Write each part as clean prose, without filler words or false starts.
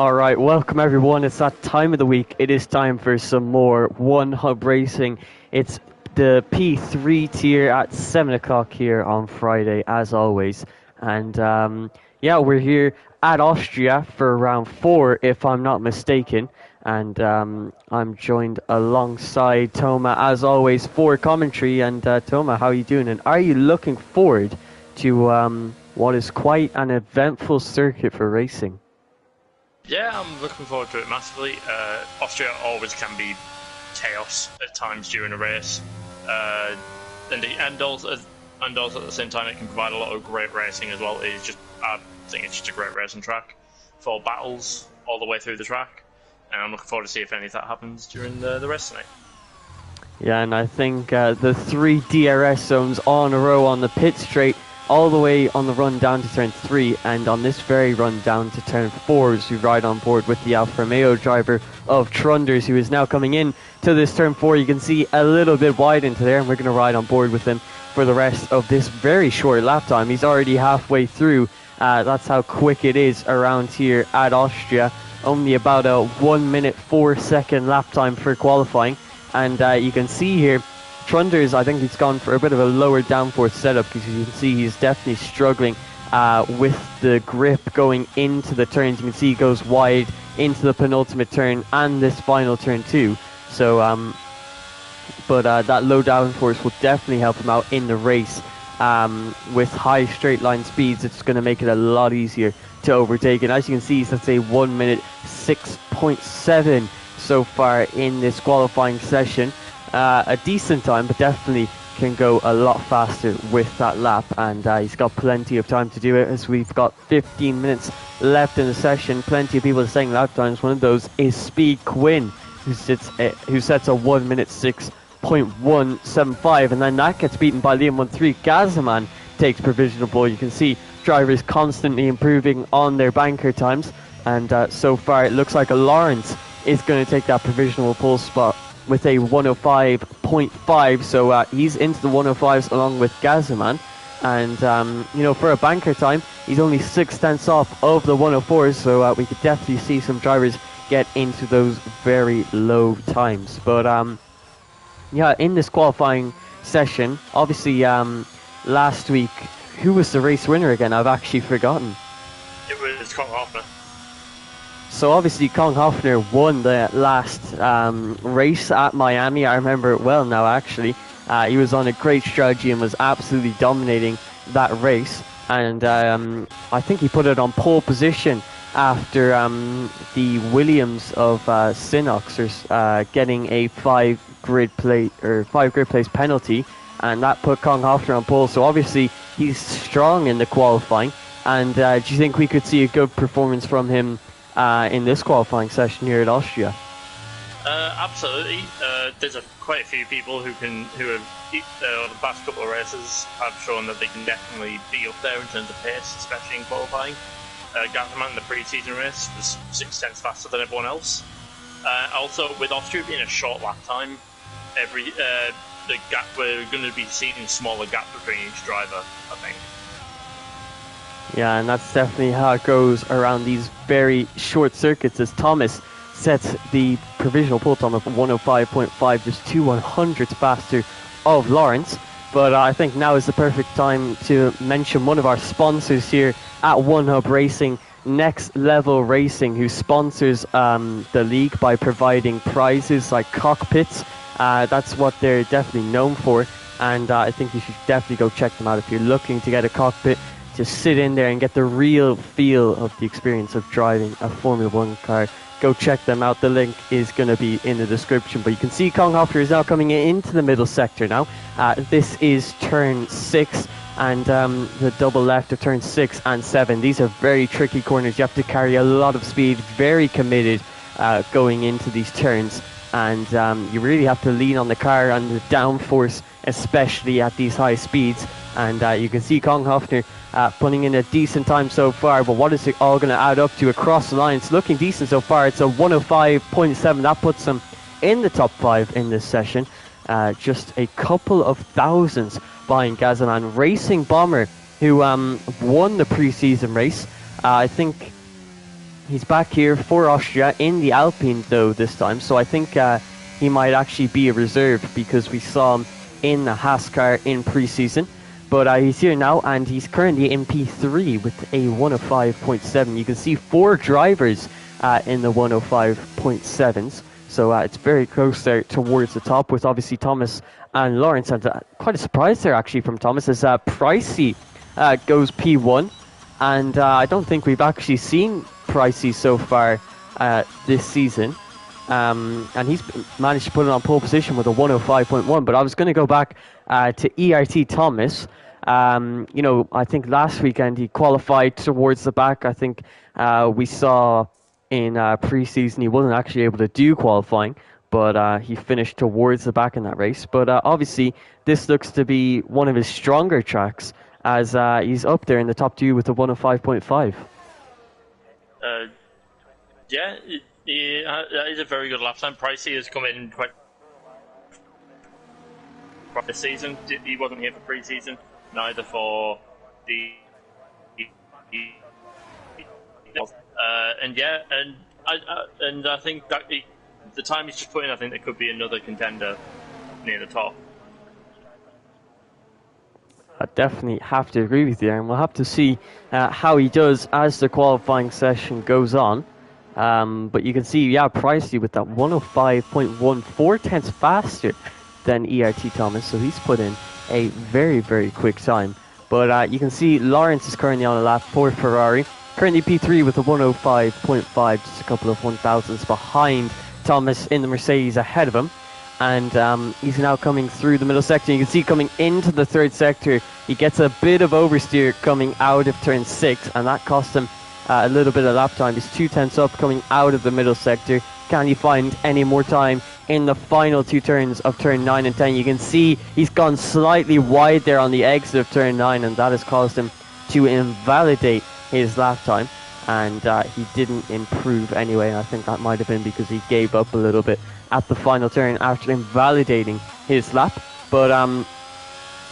Alright, welcome everyone. It's that time of the week. It is time for some more One Hub Racing. It's the P3 tier at 7 o'clock here on Friday, as always. And yeah, we're here at Austria for round 4, if I'm not mistaken. And I'm joined alongside Toma, as always, for commentary. And Toma, how are you doing? And are you looking forward to what is quite an eventful circuit for racing? Yeah, I'm looking forward to it massively. Austria always can be chaos at times during a race, and also at the same time it can provide a lot of great racing as well. I think it's just a great racing track for battles all the way through the track, and I'm looking forward to see if any of that happens during the race tonight. Yeah, and I think the 3 DRS zones on a row on the pit straight, all the way on the run down to turn 3, and on this very run down to turn 4 as we ride on board with the Alfa Romeo driver of Trunders, who is now coming in to this turn 4. You can see a little bit wide into there, and we're going to ride on board with him for the rest of this very short lap time. He's already halfway through. That's how quick it is around here at Austria. Only about a 1 minute 4 second lap time for qualifying, and you can see here Trunders, I think he's gone for a bit of a lower downforce setup, because you can see he's definitely struggling with the grip going into the turns. You can see he goes wide into the penultimate turn and this final turn too. So, but that low downforce will definitely help him out in the race. With high straight line speeds, it's going to make it a lot easier to overtake. And as you can see, that's a 1 minute 6.7 so far in this qualifying session. A decent time, but definitely can go a lot faster with that lap, and he's got plenty of time to do it, as we've got 15 minutes left in the session. Plenty of people are saying lap times. One of those is Speed Quinn, who sets a 1 minute 6.175, and then that gets beaten by Liam 1-3. Gazaman takes provisional pole. You can see drivers constantly improving on their banker times, and so far it looks like a Lawrence is going to take that provisional pole spot with a 105.5, so he's into the 105s along with Gazaman, and you know, for a banker time, he's only 6/10 off of the 104s, so we could definitely see some drivers get into those very low times. But yeah, in this qualifying session, obviously last week, who was the race winner again? I've actually forgotten. It was Kong Hoffner. So obviously Kong Hoffner won the last race at Miami. I remember it well now, actually. He was on a great strategy and was absolutely dominating that race. And I think he put it on pole position after the Williams of Sinox getting a 5 grid place penalty, and that put Kong Hoffner on pole. So obviously he's strong in the qualifying. And do you think we could see a good performance from him in this qualifying session here at Austria? Absolutely. There's quite a few people who have the past couple of races have shown that they can definitely be up there in terms of pace, especially in qualifying. Gazaman in the pre-season race was 6/10 faster than everyone else. Also, with Austria being a short lap time, we're going to be seeing smaller gaps between each driver, I think. Yeah, and that's definitely how it goes around these very short circuits, as Thomas sets the provisional pole time of 105.5, just 2/100ths faster of Lawrence. But I think now is the perfect time to mention one of our sponsors here at One Hub Racing, Next Level Racing, who sponsors the league by providing prizes like cockpits. That's what they're definitely known for, and I think you should definitely go check them out if you're looking to get a cockpit, to sit in there and get the real feel of the experience of driving a Formula 1 car. Go check them out. The link is going to be in the description. But you can see Kong Hoffner is now coming into the middle sector now. This is turn 6 and the double left of turn 6 and 7. These are very tricky corners. You have to carry a lot of speed, very committed going into these turns. And you really have to lean on the car and the downforce, especially at these high speeds. And you can see Kong Hoffner putting in a decent time so far, but what is it all going to add up to across the line? It's looking decent so far. It's a 105.7. That puts him in the top 5 in this session. Just a couple of thousandths behind Gazaman. Racing Bomber, who won the pre-season race. I think He's back here for Austria in the Alpine though this time, so I think he might actually be a reserve because we saw him in the Haas car in pre-season. But he's here now, and he's currently in P3 with a 105.7. You can see 4 drivers in the 105.7s. So it's very close there towards the top, with obviously Thomas and Lawrence. And quite a surprise there actually from Thomas, as Pricey goes P1. And I don't think we've actually seen Pricey so far this season. And he's managed to put it on pole position with a 105.1. But I was going to go back to ERT Thomas. I think last weekend he qualified towards the back. I think we saw in pre-season he wasn't actually able to do qualifying, but he finished towards the back in that race. But obviously this looks to be one of his stronger tracks, as he's up there in the top 2 with a 105.5. That is a very good lap time. Pricey has come in quite this season. He wasn't here for pre-season, neither for the and I think that the time he's just put in, I think there could be another contender near the top. I definitely have to agree with you, and we'll have to see how he does as the qualifying session goes on. But you can see, Pricey with that 105.14 tenths faster than ERT Thomas, so he's put in a very, very quick time. But you can see Lawrence is currently on a lap for Ferrari, currently P3 with a 105.5, just a couple of 1,000ths behind Thomas in the Mercedes ahead of him. And he's now coming through the middle sector. You can see coming into the third sector, he gets a bit of oversteer coming out of turn 6, and that cost him a little bit of lap time. He's 2 tenths up coming out of the middle sector. Can he find any more time in the final 2 turns of turn 9 and 10? You can see he's gone slightly wide there on the exit of turn 9, and that has caused him to invalidate his lap time. And he didn't improve anyway. I think that might have been because he gave up a little bit at the final turn after invalidating his lap. But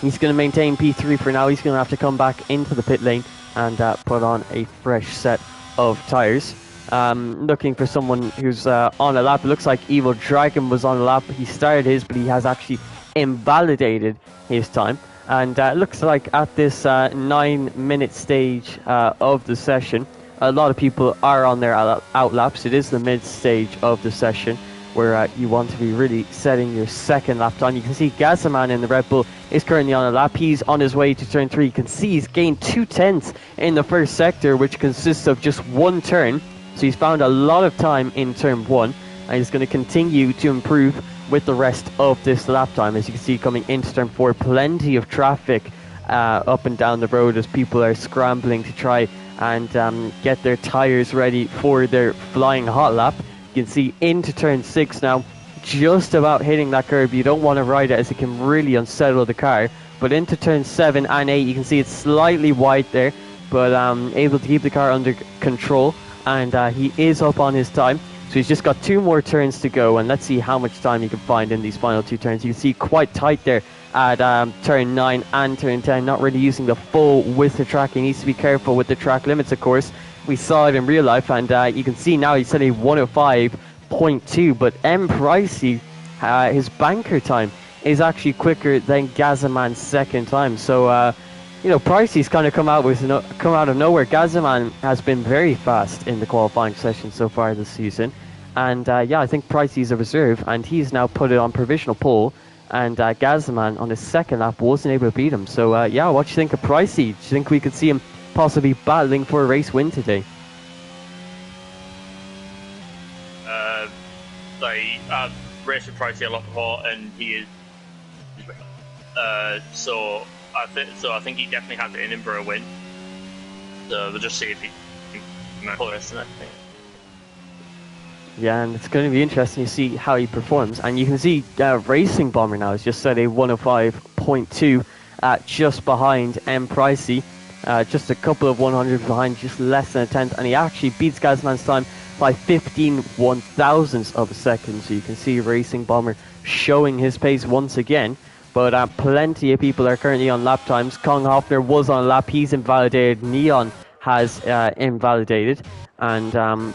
he's going to maintain P3 for now. He's going to have to come back into the pit lane and put on a fresh set of tyres. Looking for someone who's on a lap. It looks like Evil Dragon was on a lap. He started his, but he has actually invalidated his time. And it looks like at this 9-minute stage of the session, a lot of people are on their out laps. It is the mid stage of the session where you want to be really setting your second lap time. You can see Gazaman in the Red Bull is currently on a lap. He's on his way to turn 3. You can see he's gained 2 tenths in the first sector, which consists of just 1 turn. So he's found a lot of time in turn 1, and he's going to continue to improve with the rest of this lap time. As you can see, coming into turn 4, plenty of traffic up and down the road as people are scrambling to try and get their tyres ready for their flying hot lap. You can see into turn 6 now, just about hitting that curb. You don't want to ride it as it can really unsettle the car. But into turn 7 and 8, you can see it's slightly wide there, but able to keep the car under control. And he is up on his time. So he's just got 2 more turns to go, and let's see how much time he can find in these final 2 turns. You can see quite tight there at turn 9 and turn 10, not really using the full width of track. He needs to be careful with the track limits, of course. We saw it in real life, and you can see now he's at a 105.2, but M. Pricey, his banker time is actually quicker than Gazaman's second time. So, Pricey's kind of come out of nowhere. Gazaman has been very fast in the qualifying session so far this season. And I think Pricey's a reserve, and he's now put it on provisional pole. And Gazaman on his second lap wasn't able to beat him. So, what do you think of Pricey? Do you think we could see him possibly battling for a race win today? I've raced with Pricey a lot before, and he is. So I think he definitely has it in him for a win. So we'll just see if he can pull this and everything. Yeah, and it's going to be interesting to see how he performs. And you can see Racing Bomber now is just at a 105.2, just behind M. Pricey. Just a couple of 100 behind, just less than a tenth. And he actually beats Gazman's time by 15 1,000ths of a second. So you can see Racing Bomber showing his pace once again. But plenty of people are currently on lap times. Kong Hoffner was on a lap. He's invalidated. Neon has invalidated, and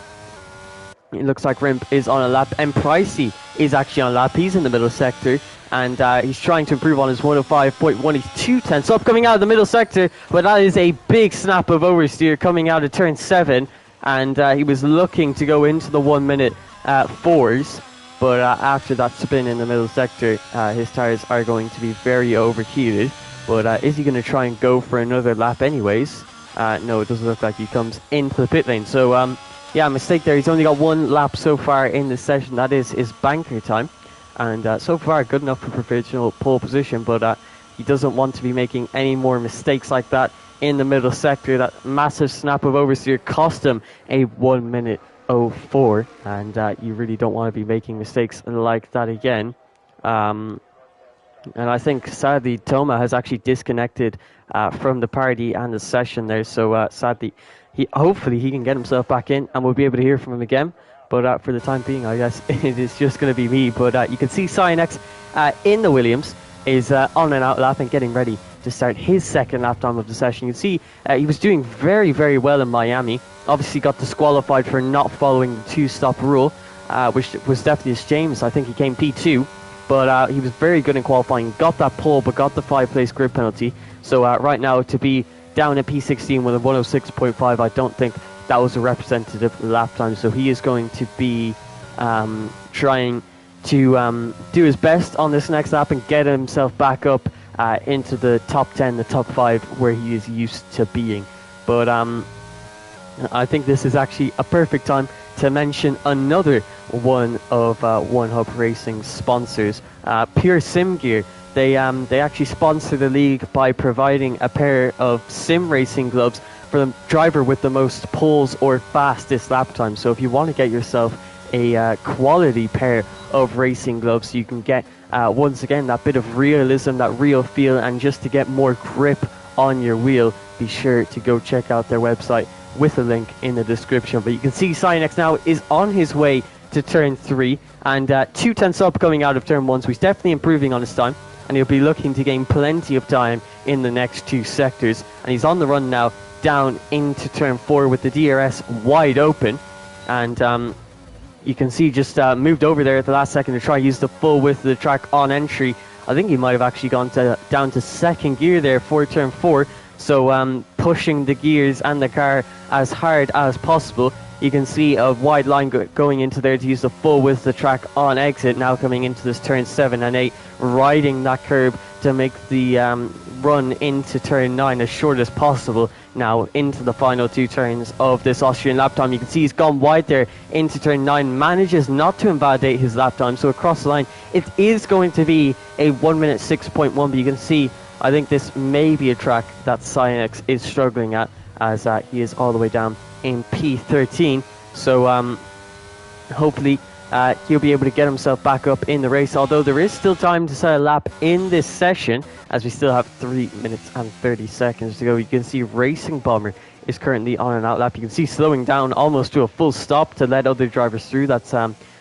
it looks like Rimp is on a lap, and Pricey is actually on a lap. He's in the middle sector, and he's trying to improve on his 105.1. He's 2 tenths up coming out of the middle sector, but that is a big snap of oversteer coming out of turn 7, and he was looking to go into the 1 minute 4s, but after that spin in the middle sector, his tyres are going to be very overheated. But is he going to try and go for another lap anyways? No, it doesn't look like he comes into the pit lane. So, yeah, mistake there. He's only got 1 lap so far in this session. That is his banker time. And so far, good enough for provisional pole position. But he doesn't want to be making any more mistakes like that in the middle sector. That massive snap of oversteer cost him a 1 minute 04. And you really don't want to be making mistakes like that again. And I think, sadly, Toma has actually disconnected from the party and the session there. So, sadly, hopefully he can get himself back in and we'll be able to hear from him again. But for the time being, I guess it is just going to be me. But you can see Cyanex in the Williams is on and out lap and getting ready to start his second lap time of the session. You can see he was doing very, very well in Miami. Obviously got disqualified for not following the 2-stop rule, which was definitely his James. I think he came P2. But he was very good in qualifying, got that pole, but got the 5-place grid penalty. So right now, to be down at P16 with a 106.5, I don't think that was a representative lap time. So he is going to be trying to do his best on this next lap and get himself back up into the top 10, the top 5, where he is used to being. But I think this is actually a perfect time to mention another one of One Hub Racing's sponsors, Pure Sim Gear. They actually sponsor the league by providing a pair of sim racing gloves for the driver with the most poles or fastest lap time. So if you want to get yourself a quality pair of racing gloves, you can get once again that bit of realism, that real feel, and just to get more grip on your wheel, be sure to go check out their website with a link in the description. But you can see Cyanex now is on his way to turn 3 and 2 tenths up coming out of turn 1, so he's definitely improving on his time, and he'll be looking to gain plenty of time in the next 2 sectors. And he's on the run now down into turn 4 with the DRS wide open, and you can see just moved over there at the last second to try use the full width of the track on entry. I think he might have actually gone down to second gear there for turn 4. So pushing the gears and the car as hard as possible. You can see a wide line going into there to use the full width of the track on exit. Now coming into this turn 7 and 8, riding that curb to make the run into turn 9 as short as possible. Now into the final 2 turns of this Austrian lap time. You can see he's gone wide there into turn 9, manages not to invalidate his lap time. So across the line, it is going to be a 1 minute 6.1, but you can see I think this may be a track that Cyanex is struggling at, as he is all the way down in P13. So hopefully he'll be able to get himself back up in the race, although there is still time to set a lap in this session, as we still have 3 minutes and 30 seconds to go. You can see Racing Bomber is currently on an out lap. You can see slowing down almost to a full stop to let other drivers through. That's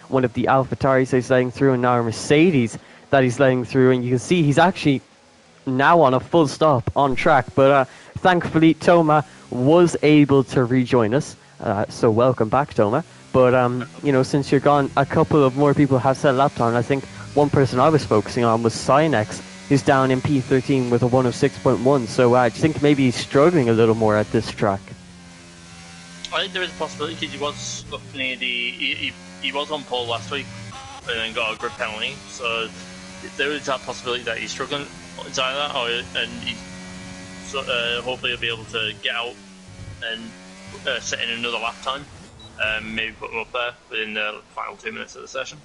one of the AlphaTauris that he's letting through, and now a Mercedes that he's letting through. And you can see he's actually now on a full stop on track, but thankfully Toma was able to rejoin us, so welcome back, Toma. But you know, since you're gone, a couple of more people have set lap time. I think one person I was focusing on was Cyanex, who's down in P13 with a 106.1. So I think maybe he's struggling a little more at this track. I think there is a possibility because he was up near the he was on pole last week and then got a grid penalty, so there is that possibility that he's struggling. It's either that, and hopefully he'll be able to get out and set in another lap time, maybe put him up there within the final 2 minutes of the session.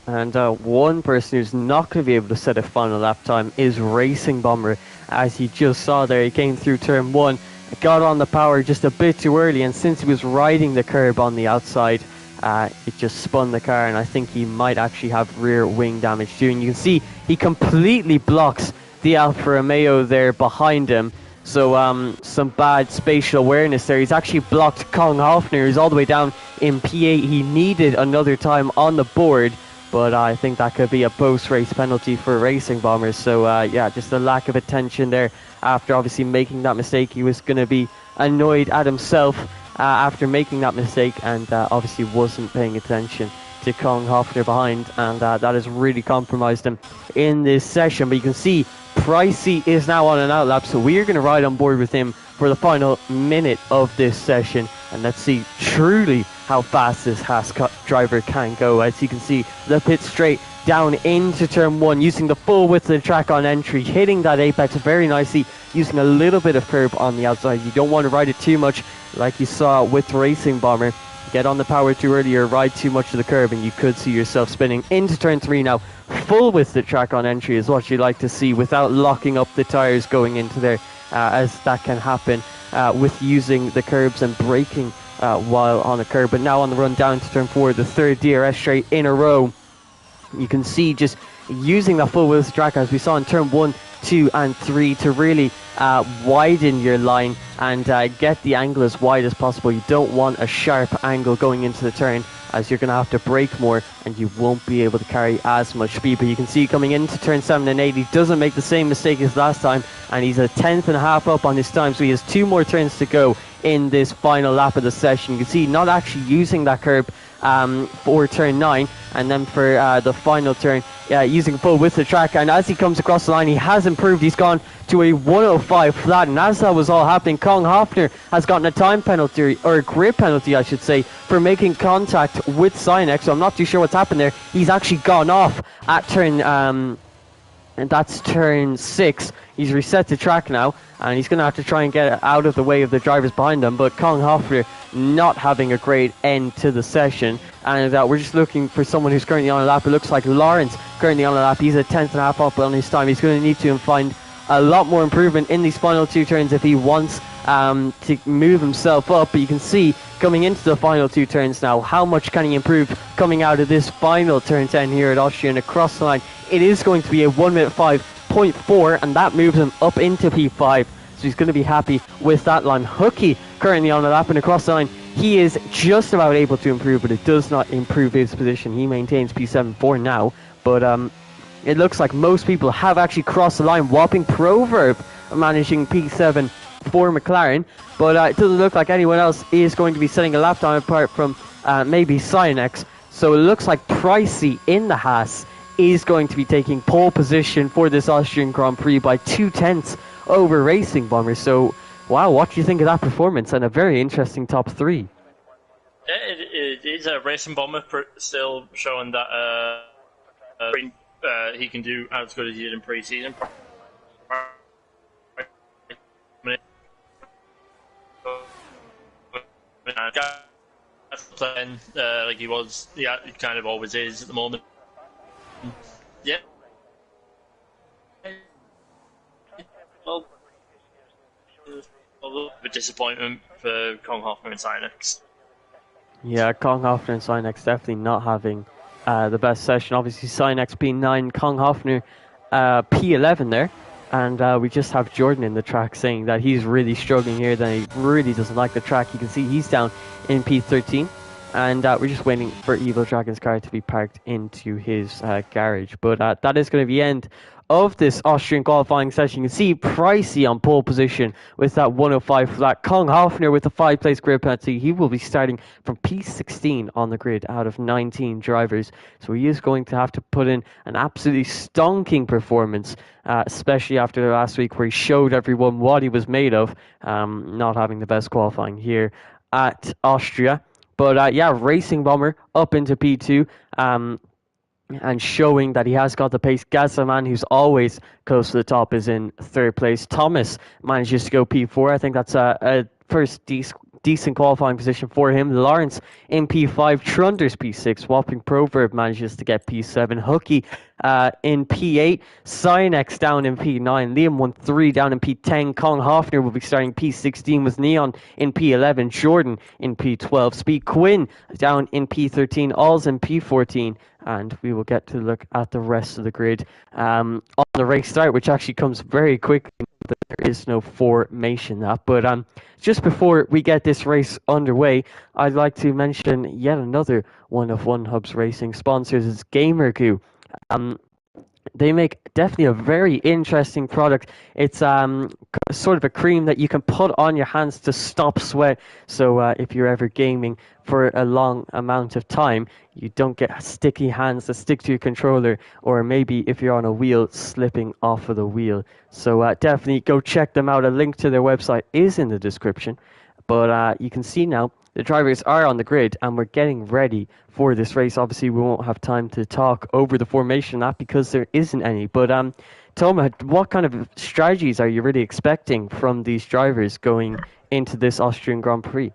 And one person who's not going to be able to set a final lap time is Racing Bomber. As you just saw there, he came through turn 1, got on the power just a bit too early, and since he was riding the curb on the outside, it just spun the car, and I think he might actually have rear wing damage too. And you can see he completely blocks the Alfa Romeo there behind him. So some bad spatial awareness there. He's actually blocked Kong Hoffner, who's all the way down in P8. He needed another time on the board, but I think that could be a post-race penalty for Racing Bombers. So yeah, just a lack of attention there after obviously making that mistake. He was going to be annoyed at himself after making that mistake, and obviously wasn't paying attention to Kong Hoffner behind, and that has really compromised him in this session. But you can see Pricey is now on an outlap, so we're going to ride on board with him for the final minute of this session, and let's see truly how fast this Haas driver can go. As you can see, the pit straight down into turn 1, using the full width of the track on entry, hitting that apex very nicely, using a little bit of curb on the outside. You don't want to ride it too much like you saw with Racing Bomber. Get on the power too early or ride too much of the curb, and you could see yourself spinning into turn 3 now. Full width the track on entry is what you like to see, without locking up the tyres going into there, as that can happen with using the curbs and braking while on a curb. But now on the run down to turn 4, the third DRS straight in a row. You can see just using that full width track, as we saw in turn 1, 2 and 3, to really widen your line and get the angle as wide as possible. You don't want a sharp angle going into the turn, as you're going to have to brake more and you won't be able to carry as much speed. But you can see coming into turn 7 and 8, he doesn't make the same mistake as last time, and he's a tenth and a half up on his time, so he has 2 more turns to go in this final lap of the session. You can see not actually using that curb for turn 9, and then for the final turn using full width of the track. And as he comes across the line, he has improved. He's gone to a 105 flat, and as that was all happening, Kong Hoffner has gotten a time penalty, or a grid penalty I should say, for making contact with Sinex. So I'm not too sure what's happened there. He's actually gone off at turn and that's turn 6. He's reset the track now, and he's going to have to try and get out of the way of the drivers behind him. But Kong Hoffner not having a great end to the session, and we're just looking for someone who's currently on a lap. It looks like Lawrence currently on a lap. He's a tenth and a half up on his time. He's going to need to find a lot more improvement in these final 2 turns if he wants to move himself up. But you can see coming into the final 2 turns now, how much can he improve coming out of this final turn 10 here at Austria, and across the line it is going to be a 1 minute 5.4, and that moves him up into P5, so he's going to be happy with that line. Hooky currently on the lap, and across the line he is just about able to improve, but it does not improve his position. He maintains P7 for now, but it looks like most people have actually crossed the line. Whopping Proverb managing P7 for McLaren, but it doesn't look like anyone else is going to be setting a lap time apart from maybe Cyanex. So it looks like Pricey in the Haas is going to be taking pole position for this Austrian Grand Prix by 2/10 over Racing Bomber. So wow, what do you think of that performance, and a very interesting top 3? Yeah, it is a Racing Bomber still showing that he can do as good as he did in pre-season. Like he was, yeah, he kind of always is at the moment. Yeah. Well, a little bit of disappointment for Kong Hoffner and Sinex. Yeah, Kong Hoffner and Sinex definitely not having the best session. Obviously, Sinex P9, Kong Hoffner P11 there. And we just have Jordan in the track saying that he's really struggling here, that he really doesn't like the track. You can see he's down in P13. And we're just waiting for Evil Dragon's car to be parked into his garage. But that is going to be the end of this Austrian qualifying session. You can see Pricey on pole position with that 105 flat. Kong Hoffner with the 5-place grid penalty. He will be starting from P16 on the grid out of 19 drivers. So he is going to have to put in an absolutely stonking performance, especially after last week where he showed everyone what he was made of, not having the best qualifying here at Austria. But yeah, Racing Bomber up into P2 and showing that he has got the pace. Gazaman, who's always close to the top, is in 3rd place. Thomas manages to go P4. I think that's a first decent qualifying position for him. Lawrence in P5. Trunders P6. Whopping Proverb manages to get P7. Hooky in P8. Cyanex down in P9. Liam 1-3 down in P10. Kong Hoffner will be starting P16 with Neon in P11. Jordan in P12. Speed Quinn down in P13. Alls in P14. And we will get to look at the rest of the grid on the race start, which actually comes very quickly. There is no formation that. But just before we get this race underway, I'd like to mention yet another one of One Hub's racing sponsors is GamerGoo. They make definitely a very interesting product. It's sort of a cream that you can put on your hands to stop sweat. So if you're ever gaming for a long amount of time, you don't get sticky hands that stick to your controller, or maybe if you're on a wheel, slipping off of the wheel. So definitely go check them out. A link to their website is in the description. But you can see now the drivers are on the grid and we're getting ready for this race. Obviously, we won't have time to talk over the formation app because there isn't any. But Toma, what kind of strategies are you really expecting from these drivers going into this Austrian Grand Prix?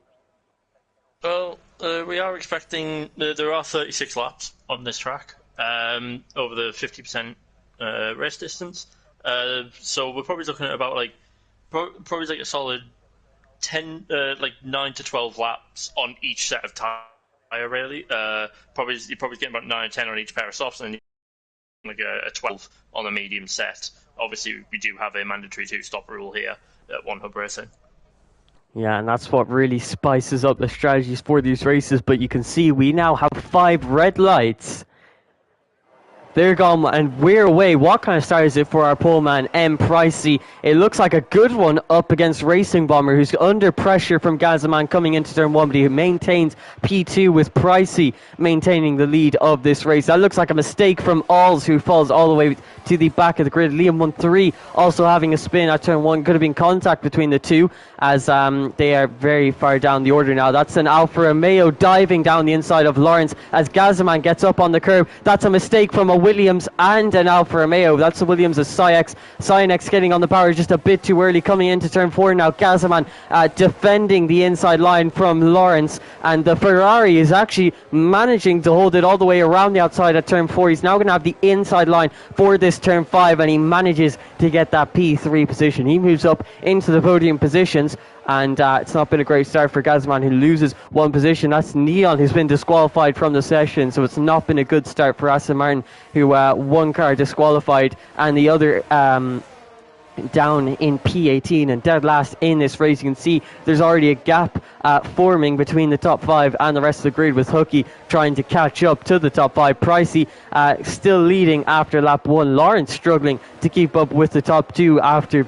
Well, we are expecting there are 36 laps on this track over the 50% race distance. So we're probably looking at about probably like a solid 9 to 12 laps on each set of tyre, really. You're probably getting about 9 or 10 on each pair of softs, and then like a 12 on the medium set. Obviously, we do have a mandatory 2-stop rule here at One Hub Racing. Yeah, and that's what really spices up the strategies for these races. But you can see we now have 5 red lights. They're gone, and we're away. What kind of start is it for our pole man, M. Pricey? It looks like a good one up against Racing Bomber, who's under pressure from Gazaman coming into turn 1, but he maintains P2 with Pricey maintaining the lead of this race. That looks like a mistake from Alls, who falls all the way to the back of the grid. Liam 1-3 also having a spin at turn 1. Could have been contact between the two, as they are very far down the order now. That's an Alfa Romeo diving down the inside of Lawrence as Gazaman gets up on the curb. That's a mistake from a Williams and an Alfa Romeo. That's the Williams of Cyanex getting on the power just a bit too early coming into turn 4 now. Gazaman defending the inside line from Lawrence, and the Ferrari is actually managing to hold it all the way around the outside at turn 4. He's now going to have the inside line for this turn 5, and he manages to get that P3 position. He moves up into the podium positions, and it's not been a great start for Gazaman, who loses 1 position. That's Neon, who's been disqualified from the session, so it's not been a good start for Aston Martin, who 1 car disqualified and the other down in P18 and dead last in this race. You can see there's already a gap forming between the top 5 and the rest of the grid, with Hookie trying to catch up to the top 5. Pricey still leading after lap 1. Lawrence struggling to keep up with the top 2 after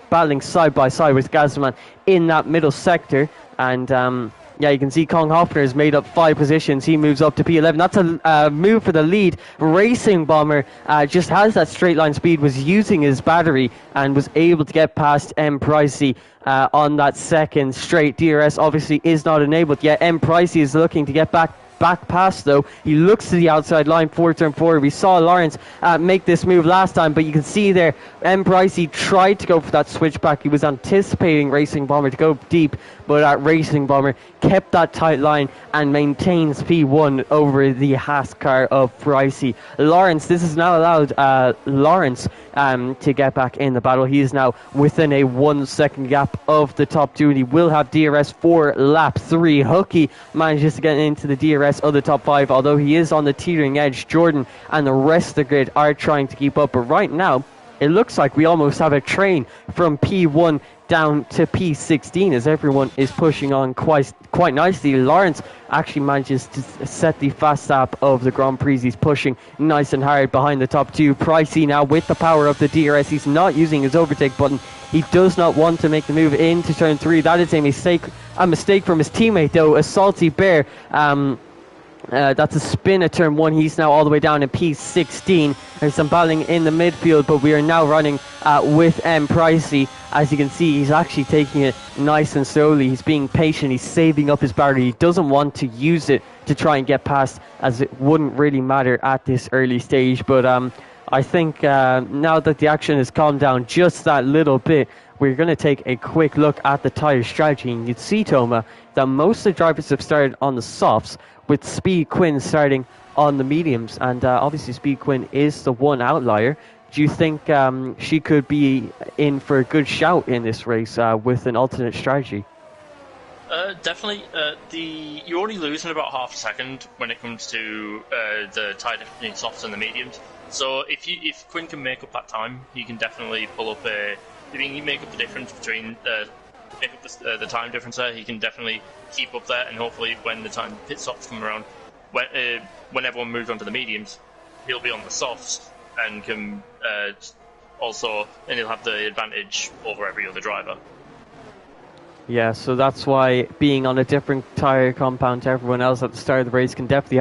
battling side by side with Gazaman in that middle sector. And yeah, you can see Kong Hoffner has made up 5 positions. He moves up to P11. That's a move for the lead. Racing Bomber just has that straight line speed, was using his battery, and was able to get past M. Pricey on that second straight. DRS obviously is not enabled yet. M. Pricey is looking to get back past, though. He looks to the outside line for turn 4. We saw Lawrence make this move last time, but you can see there M. Pricey tried to go for that switchback. He was anticipating Racing Bomber to go deep, but Racing Bomber kept that tight line and maintains P1 over the Haas car of Pricey. Lawrence, this has now allowed Lawrence to get back in the battle. He is now within a 1 second gap of the top 2, and he will have DRS for lap 3. Hookie manages to get into the DRS of the top 5, although he is on the teetering edge. Jordan and the rest of the grid are trying to keep up, but right now it looks like we almost have a train from P1 down to P16 as everyone is pushing on quite nicely. Lawrence actually manages to set the fast lap of the Grand Prix. He's pushing nice and hard behind the top 2. Pricey now with the power of the DRS. He's not using his overtake button. He does not want to make the move into turn 3. That is a mistake from his teammate, though. A Salty Bear. That's a spin at turn 1. He's now all the way down in P16. There's some battling in the midfield, but we are now running with M. Pricey. As you can see, he's actually taking it nice and slowly. He's being patient. He's saving up his battery. He doesn't want to use it to try and get past, as it wouldn't really matter at this early stage. But I think now that the action has calmed down just that little bit, we're going to take a quick look at the tyre strategy. And you'd see, Toma, that most of the drivers have started on the softs, with Speed Quinn starting on the mediums. And obviously Speed Quinn is the one outlier. Do you think she could be in for a good shout in this race with an alternate strategy? Definitely. You're only losing about half a second when it comes to the tie difference between softs and the mediums. So if Quinn can make up that time, he can definitely pull up if he can make up the difference between the time difference there, he can definitely keep up there, and hopefully when the pit stops come around, when everyone moves on to the mediums, he'll be on the softs, and can also, and he'll have the advantage over every other driver. Yeah, so that's why being on a different tyre compound to everyone else at the start of the race can definitely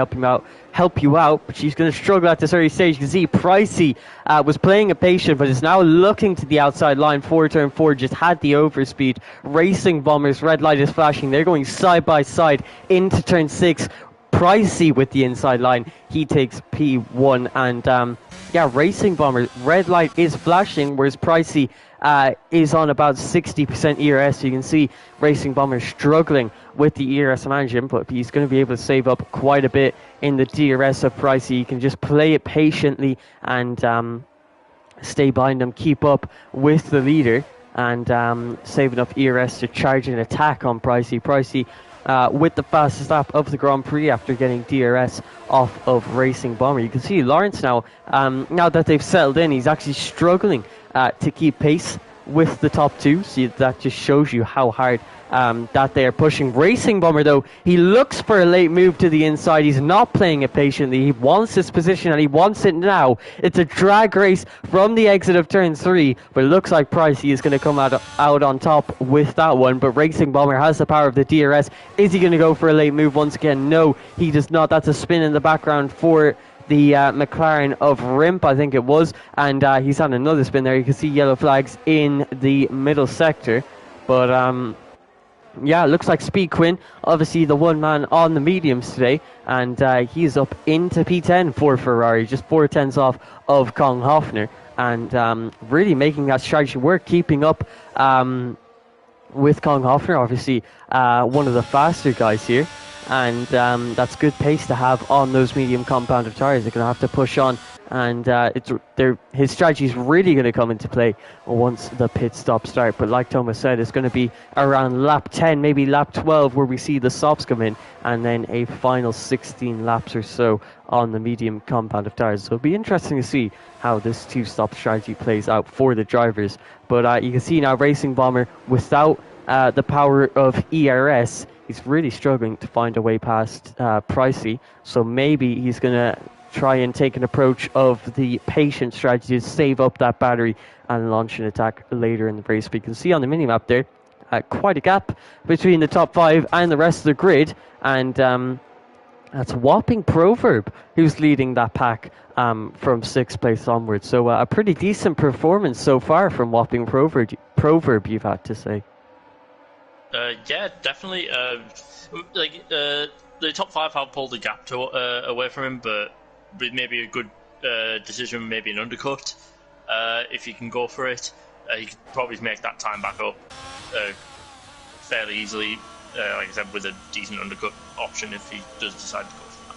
help you out. But she's going to struggle at this early stage. You can see Pricey was playing it patient, but is now looking to the outside line for turn 4. Just had the overspeed. Racing Bombers, red light is flashing. They're going side by side into turn 6. Pricey with the inside line. He takes P1, and yeah, Racing Bomber, red light is flashing, whereas Pricey is on about 60% ERS. So you can see Racing Bomber struggling with the ERS management, but he's going to be able to save up quite a bit in the DRS of Pricey. You can just play it patiently and stay behind him, keep up with the leader, and save enough ERS to charge an attack on Pricey. Pricey with the fastest lap of the Grand Prix after getting DRS off of Racing Bomber. You can see Lawrence now, now that they've settled in, he's actually struggling to keep pace with the top two. So that just shows you how hard that they are pushing. Racing Bomber, though, he looks for a late move to the inside. He's not playing it patiently. He wants this position and he wants it now. It's a drag race from the exit of turn 3, but it looks like Pricey is going to come out on top with that one. But Racing Bomber has the power of the DRS. Is he going to go for a late move once again? No, he does not. That's a spin in the background for the McLaren of Rimp, I think it was, and he's had another spin there. You can see yellow flags in the middle sector, but yeah, it looks like Speed Quinn, obviously the one man on the mediums today, and he's up into P10 for Ferrari, just 4 tenths off of Kong Hoffner, and really making that strategy work, keeping up with Kong Hoffner, obviously one of the faster guys here. And that's good pace to have on those medium compounded tyres. They're going to have to push on, and his strategy is really going to come into play once the pit stop start. But like Thomas said, it's going to be around lap 10, maybe lap 12, where we see the softs come in, and then a final 16 laps or so on the medium compounded tyres. So it'll be interesting to see how this two-stop strategy plays out for the drivers. But you can see now Racing Bomber, without the power of ERS, he's really struggling to find a way past Pricey, so maybe he's going to try and take an approach of the patient strategy to save up that battery and launch an attack later in the race. But you can see on the minimap there, quite a gap between the top 5 and the rest of the grid, and that's Whopping Proverb who's leading that pack from 6th place onwards. So a pretty decent performance so far from Whopping Proverb, you've had to say. Yeah, definitely. The top 5 have pulled the gap away from him, but with maybe a good decision, maybe an undercut, if he can go for it, he could probably make that time back up fairly easily. Like I said, with a decent undercut option if he does decide to go for that.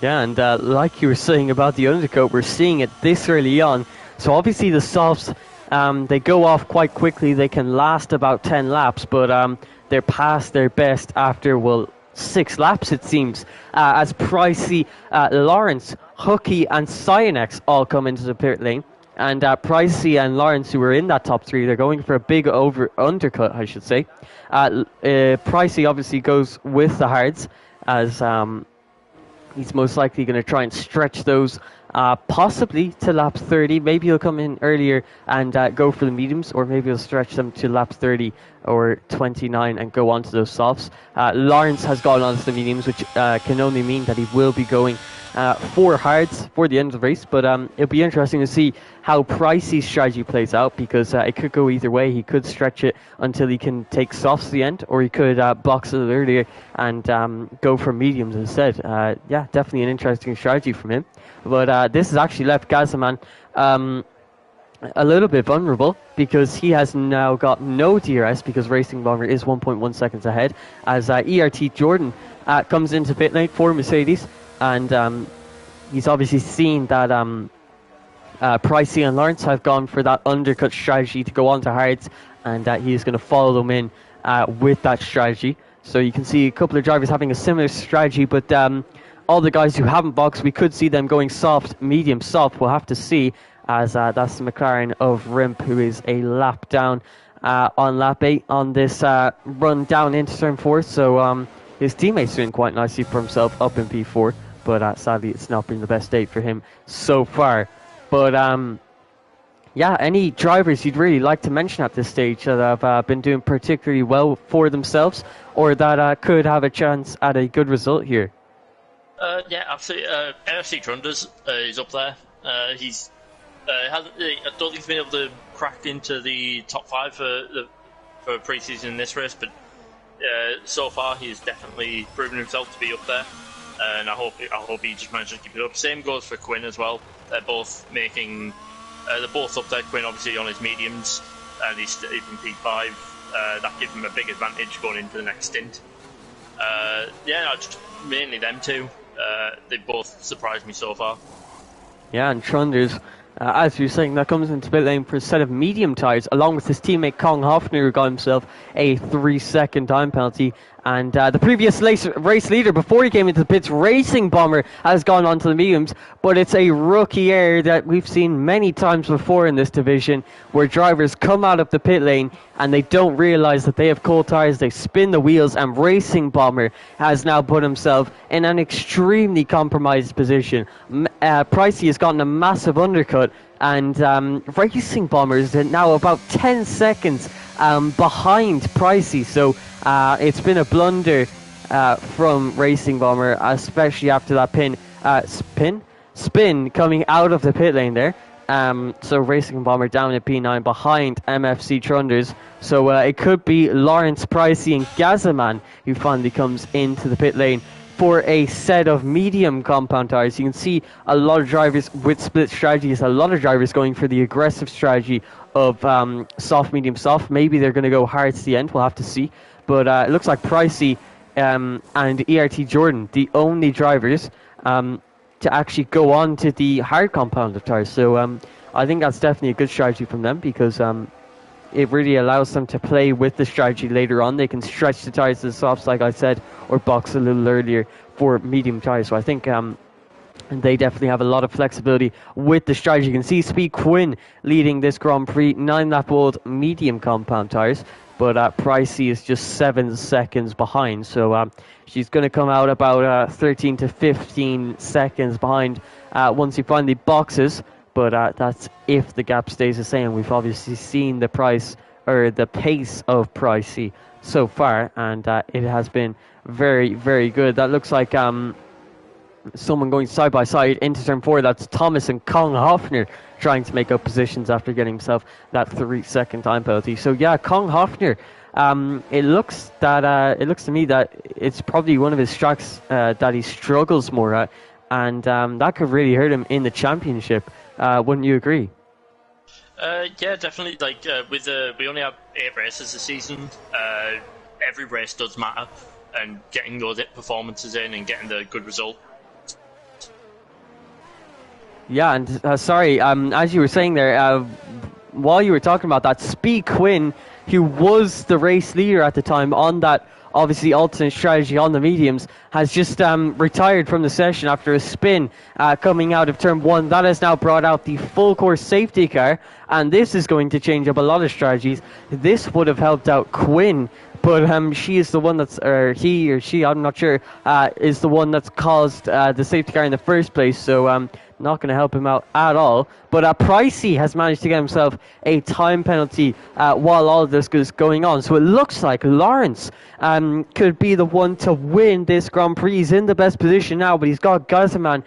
Yeah, and like you were saying about the undercut, we're seeing it this early on. So obviously the softs, they go off quite quickly. They can last about 10 laps, but they're past their best after, well, 6 laps it seems, as Pricey, Lawrence, Hooky and Cyanex all come into the pit lane. And Pricey and Lawrence, who were in that top 3, they're going for a big undercut, I should say. Pricey obviously goes with the hards, as he's most likely going to try and stretch those possibly to lap 30. Maybe he'll come in earlier and go for the mediums, or maybe he'll stretch them to lap 30 or 29 and go on to those softs. Lawrence has gone on to the mediums, which can only mean that he will be going for hards for the end of the race. But it'll be interesting to see how Pricey's strategy plays out, because it could go either way. He could stretch it until he can take softs to the end, or he could box it earlier and go for mediums instead. Yeah, definitely an interesting strategy from him. But this has actually left Gazaman a little bit vulnerable, because he has now got no DRS, because Racing Bomber is 1.1 seconds ahead, as ERT Jordan comes into pit lane for Mercedes, and he's obviously seen that Pricey and Lawrence have gone for that undercut strategy to go on to hards, and he's going to follow them in with that strategy. So you can see a couple of drivers having a similar strategy, but all the guys who haven't boxed, we could see them going soft, medium, soft. We'll have to see, as that's the McLaren of Rimp, who is a lap down on lap 8 on this run down into turn 4. So his teammate's doing quite nicely for himself up in P4, but sadly it's not been the best day for him so far. But yeah, any drivers you'd really like to mention at this stage that have been doing particularly well for themselves, or that could have a chance at a good result here? Yeah, absolutely. NFC Trunders is up there. I don't think he's been able to crack into the top 5 for pre-season in this race, but so far he's definitely proven himself to be up there, and I hope he just manages to keep it up. Same goes for Quinn as well. They're both up there. Quinn obviously on his mediums, and he's in P5. That gives him a big advantage going into the next stint. Just mainly them two. They both surprised me so far. Yeah, and Trunders, as you were saying, that comes into pit lane for a set of medium tyres, along with his teammate Kong Hoffner, who got himself a 3-second time penalty. And the previous race leader, before he came into the pits, Racing Bomber, has gone on to the mediums. But it's a rookie error that we've seen many times before in this division, where drivers come out of the pit lane and they don't realise that they have cold tyres. They spin the wheels, and Racing Bomber has now put himself in an extremely compromised position. Pricey has gotten a massive undercut, and Racing Bomber is now about 10 seconds behind Pricey. So it's been a blunder from Racing Bomber, especially after that spin coming out of the pit lane there. So Racing Bomber down at P9 behind MFC Trunders. So it could be Lawrence Pricey and Gazaman who finally comes into the pit lane for a set of medium compound tyres. You can see a lot of drivers with split strategies, a lot of drivers going for the aggressive strategy of soft, medium, soft. Maybe they're going to go hard to the end, we'll have to see. But it looks like Pricey and ERT Jordan, the only drivers to actually go on to the hard compound of tyres. So I think that's definitely a good strategy from them, because it really allows them to play with the strategy later on. They can stretch the tyres to the softs, like I said, or box a little earlier for medium tyres. So I think they definitely have a lot of flexibility with the strategy. You can see Speed Quinn leading this Grand Prix, 9-lap-old medium compound tyres. But Pricey is just 7 seconds behind. So she's going to come out about 13 to 15 seconds behind once he finally boxes. But that's if the gap stays the same. We've obviously seen the pace of Pricey so far, and it has been very, very good. That looks like someone going side by side into turn 4. That's Thomas and Kong Hoffner trying to make up positions after getting himself that 3-second time penalty. So yeah, Kong Hoffner, it looks to me that it's probably one of his tracks that he struggles more at, and that could really hurt him in the championship. Wouldn't you agree? Yeah, definitely. We only have 8 races this season. Every race does matter, and getting those performances in and getting the good result. Yeah, and sorry, as you were saying there, while you were talking about that, Speed Quinn, who was the race leader at the time on that obviously alternate strategy on the mediums, has just retired from the session after a spin coming out of turn 1. That has now brought out the full course safety car, and this is going to change up a lot of strategies. This would have helped out Quinn, but she is the one that's, or he or she, I'm not sure, is the one that's caused the safety car in the first place. So not going to help him out at all. But Pricey has managed to get himself a time penalty while all of this is going on. So it looks like Lawrence could be the one to win this Grand Prix. He's in the best position now, but he's got Gazaman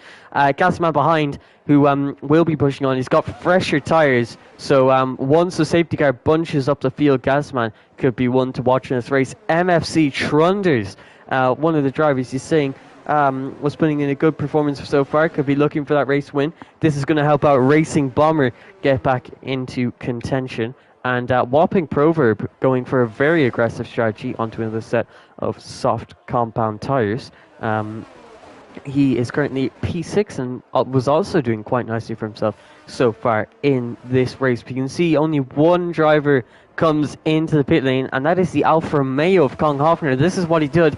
behind, who will be pushing on. He's got fresher tyres. So once the safety car bunches up the field, Gazaman could be one to watch in this race. MFC Trunders, one of the drivers, he's saying, was putting in a good performance so far, could be looking for that race win. This is going to help out Racing Bomber get back into contention. And Whopping Proverb going for a very aggressive strategy onto another set of soft compound tyres. He is currently P6 and was also doing quite nicely for himself so far in this race. But you can see only one driver comes into the pit lane, and that is the Alfa Romeo of Kong Hoffner. This is what he did.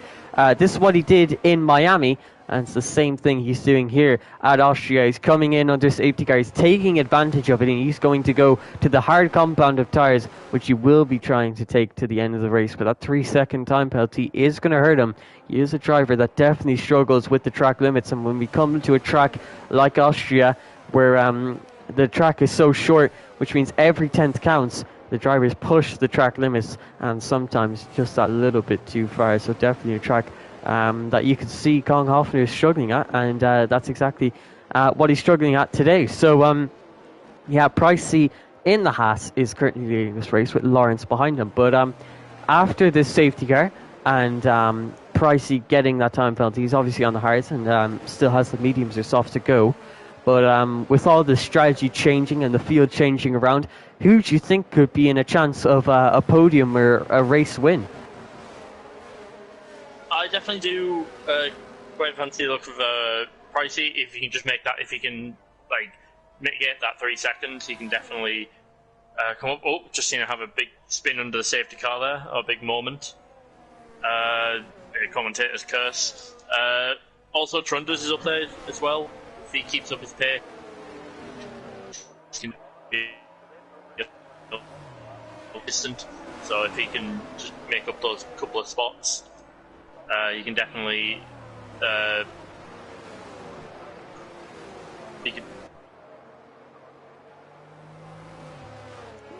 This is what he did in Miami, and it's the same thing he's doing here at Austria. He's coming in under safety car, he's taking advantage of it, and he's going to go to the hard compound of tyres, which he will be trying to take to the end of the race. But that 3-second time penalty is going to hurt him. He is a driver that definitely struggles with the track limits, and when we come to a track like Austria, where the track is so short, which means every 10th counts. The drivers push the track limits, and sometimes just a little bit too far. So definitely a track that you can see Kong Hoffner is struggling at, and that's exactly what he's struggling at today. So yeah, Pricey in the Haas is currently leading this race with Lawrence behind him. But after this safety car and Pricey getting that time penalty, he's obviously on the hards and still has the mediums or softs to go. But with all the strategy changing and the field changing around, who do you think could be in a chance of a podium or a race win? I definitely do quite fancy the look of Pricey. If he can just make that, if he can like mitigate that 3 seconds, he can definitely come up. Oh, just seen him have a big spin under the safety car there, a big moment. Commentator's curse. Also, Trunders is up there as well. If he keeps up his pace, he can be distant. So if he can just make up those couple of spots, you can definitely he can.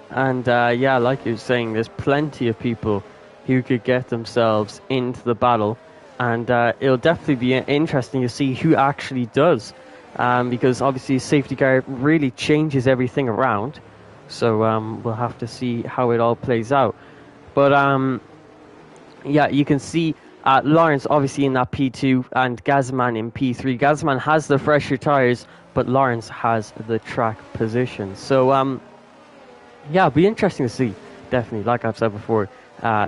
And yeah, like you were saying, there's plenty of people who could get themselves into the battle, and it'll definitely be interesting to see who actually does, because obviously safety car really changes everything around. So we'll have to see how it all plays out. But yeah, you can see Lawrence obviously in that P2 and Gazman in P3. Gazman has the fresher tyres, but Lawrence has the track position. So yeah, it'll be interesting to see, definitely, like I've said before,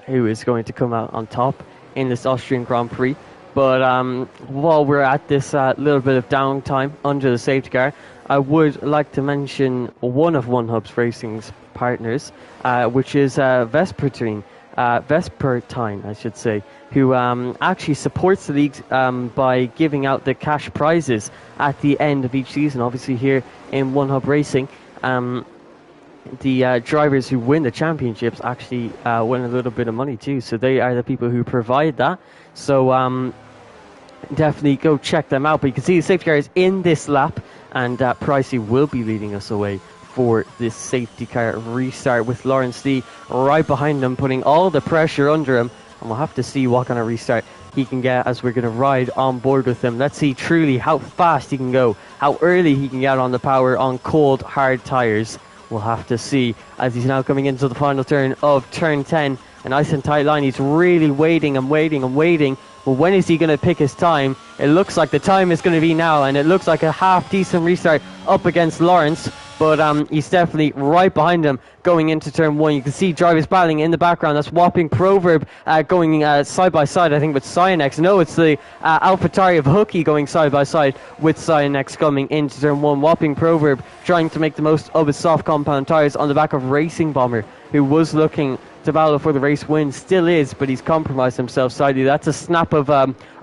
who is going to come out on top in this Austrian Grand Prix. But while we're at this little bit of downtime under the safety car, I would like to mention one of OneHub's Racing's partners, which is Vespertine, I should say, who actually supports the league by giving out the cash prizes at the end of each season. Obviously here in OneHub Racing, the drivers who win the championships actually win a little bit of money too. So they are the people who provide that. So definitely go check them out. But you can see the safety car is in this lap, and Pricey will be leading us away for this safety car restart with Lawrence Lee right behind him, putting all the pressure under him. And we'll have to see what kind of restart he can get as we're going to ride on board with him. Let's see truly how fast he can go, how early he can get on the power on cold, hard tyres. We'll have to see as he's now coming into the final turn of turn 10. A nice and tight line. He's really waiting and waiting and waiting. But when is he going to pick his time? It looks like the time is going to be now, and it looks like a half-decent restart up against Lawrence. But he's definitely right behind him going into turn 1. You can see drivers battling in the background. That's Whopping Proverb going side by side, I think, with Cyanex. No, it's the AlphaTauri of Hooky going side by side with Cyanex coming into turn 1. Whopping Proverb trying to make the most of his soft compound tyres on the back of Racing Bomber, who was looking to battle for the race win, still is, but he's compromised himself slightly. That's a snap of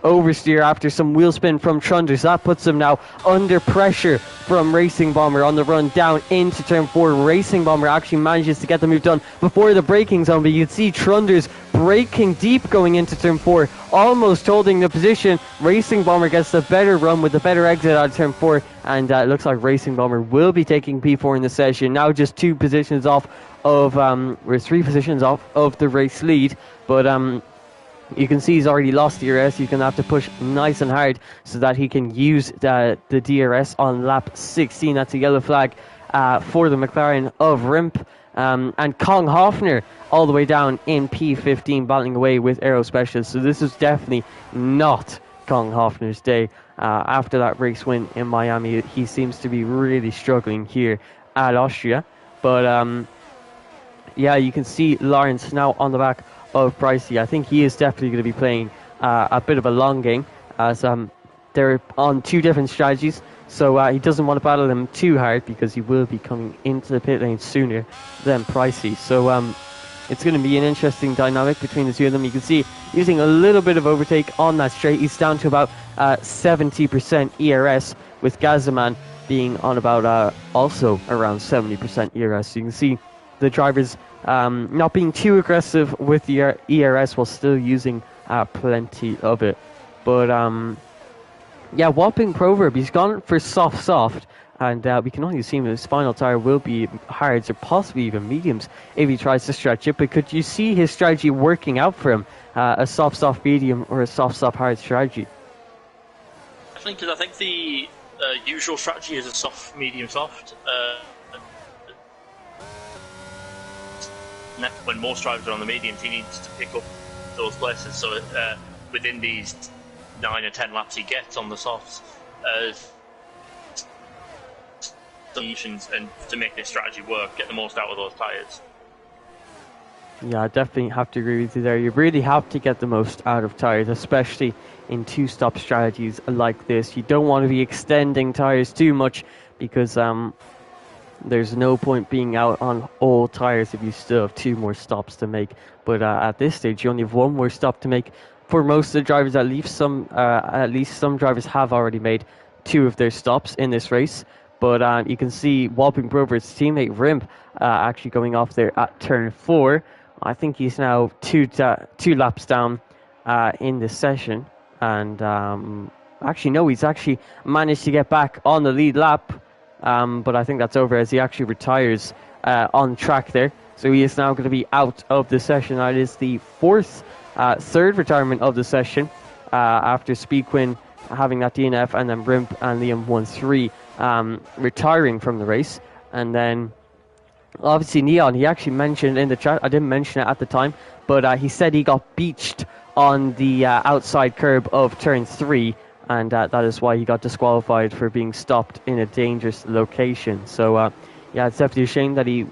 oversteer after some wheel spin from Trunders. That puts him now under pressure from Racing Bomber on the run down into turn 4. Racing Bomber actually manages to get the move done before the braking zone, but you can see Trunders braking deep going into turn 4, almost holding the position. Racing Bomber gets the better run with the better exit out of turn 4, and it looks like Racing Bomber will be taking P4 in the session. Now just 2 positions off of, we're 3 positions off of the race lead, but you can see he's already lost the DRS. He's going to have to push nice and hard so that he can use the DRS on lap 16. That's a yellow flag for the McLaren of Rimp. And Kong Hoffner all the way down in P15 battling away with Aero Specialist. So this is definitely not Kong Hoffner's day. After that race win in Miami, he seems to be really struggling here at Austria. But yeah, you can see Lawrence now on the back of Pricey. I think he is definitely going to be playing a bit of a long game, as they're on 2 different strategies. So he doesn't want to battle him too hard because he will be coming into the pit lane sooner than Pricey. So it's going to be an interesting dynamic between the two of them. You can see using a little bit of overtake on that straight. He's down to about 70% ERS, with Gazaman being on about also around 70% ERS. So you can see the drivers not being too aggressive with the ERS while still using plenty of it. But Yeah, Whopping Proverb, he's gone for soft, and we can only assume his final tyre will be hards or possibly even mediums if he tries to stretch it. But could you see his strategy working out for him? A soft, medium, or a soft, hard strategy? I think the usual strategy is a soft, medium, soft. When most drivers are on the mediums, he needs to pick up those places. So within these 9 or 10 laps he gets on the softs, solutions, and to make this strategy work, get the most out of those tyres. Yeah, I definitely have to agree with you there. You really have to get the most out of tyres, especially in two-stop strategies like this. You don't want to be extending tyres too much because there's no point being out on all tyres if you still have 2 more stops to make. But at this stage, you only have 1 more stop to make. For most of the drivers, at least some drivers have already made 2 of their stops in this race. But you can see Whopping Proverb's teammate Rimp actually going off there at turn 4. I think he's now two laps down in this session. And actually, no, he's actually managed to get back on the lead lap. But I think that's over as he actually retires on track there. So he is now going to be out of the session. That is the third retirement of the session after Speedquin having that DNF, and then Rimp and Liam 1-3 retiring from the race. And then obviously Neon, he actually mentioned in the chat, I didn't mention it at the time, but he said he got beached on the outside curb of turn 3, and that is why he got disqualified for being stopped in a dangerous location. So yeah, it's definitely a shame that he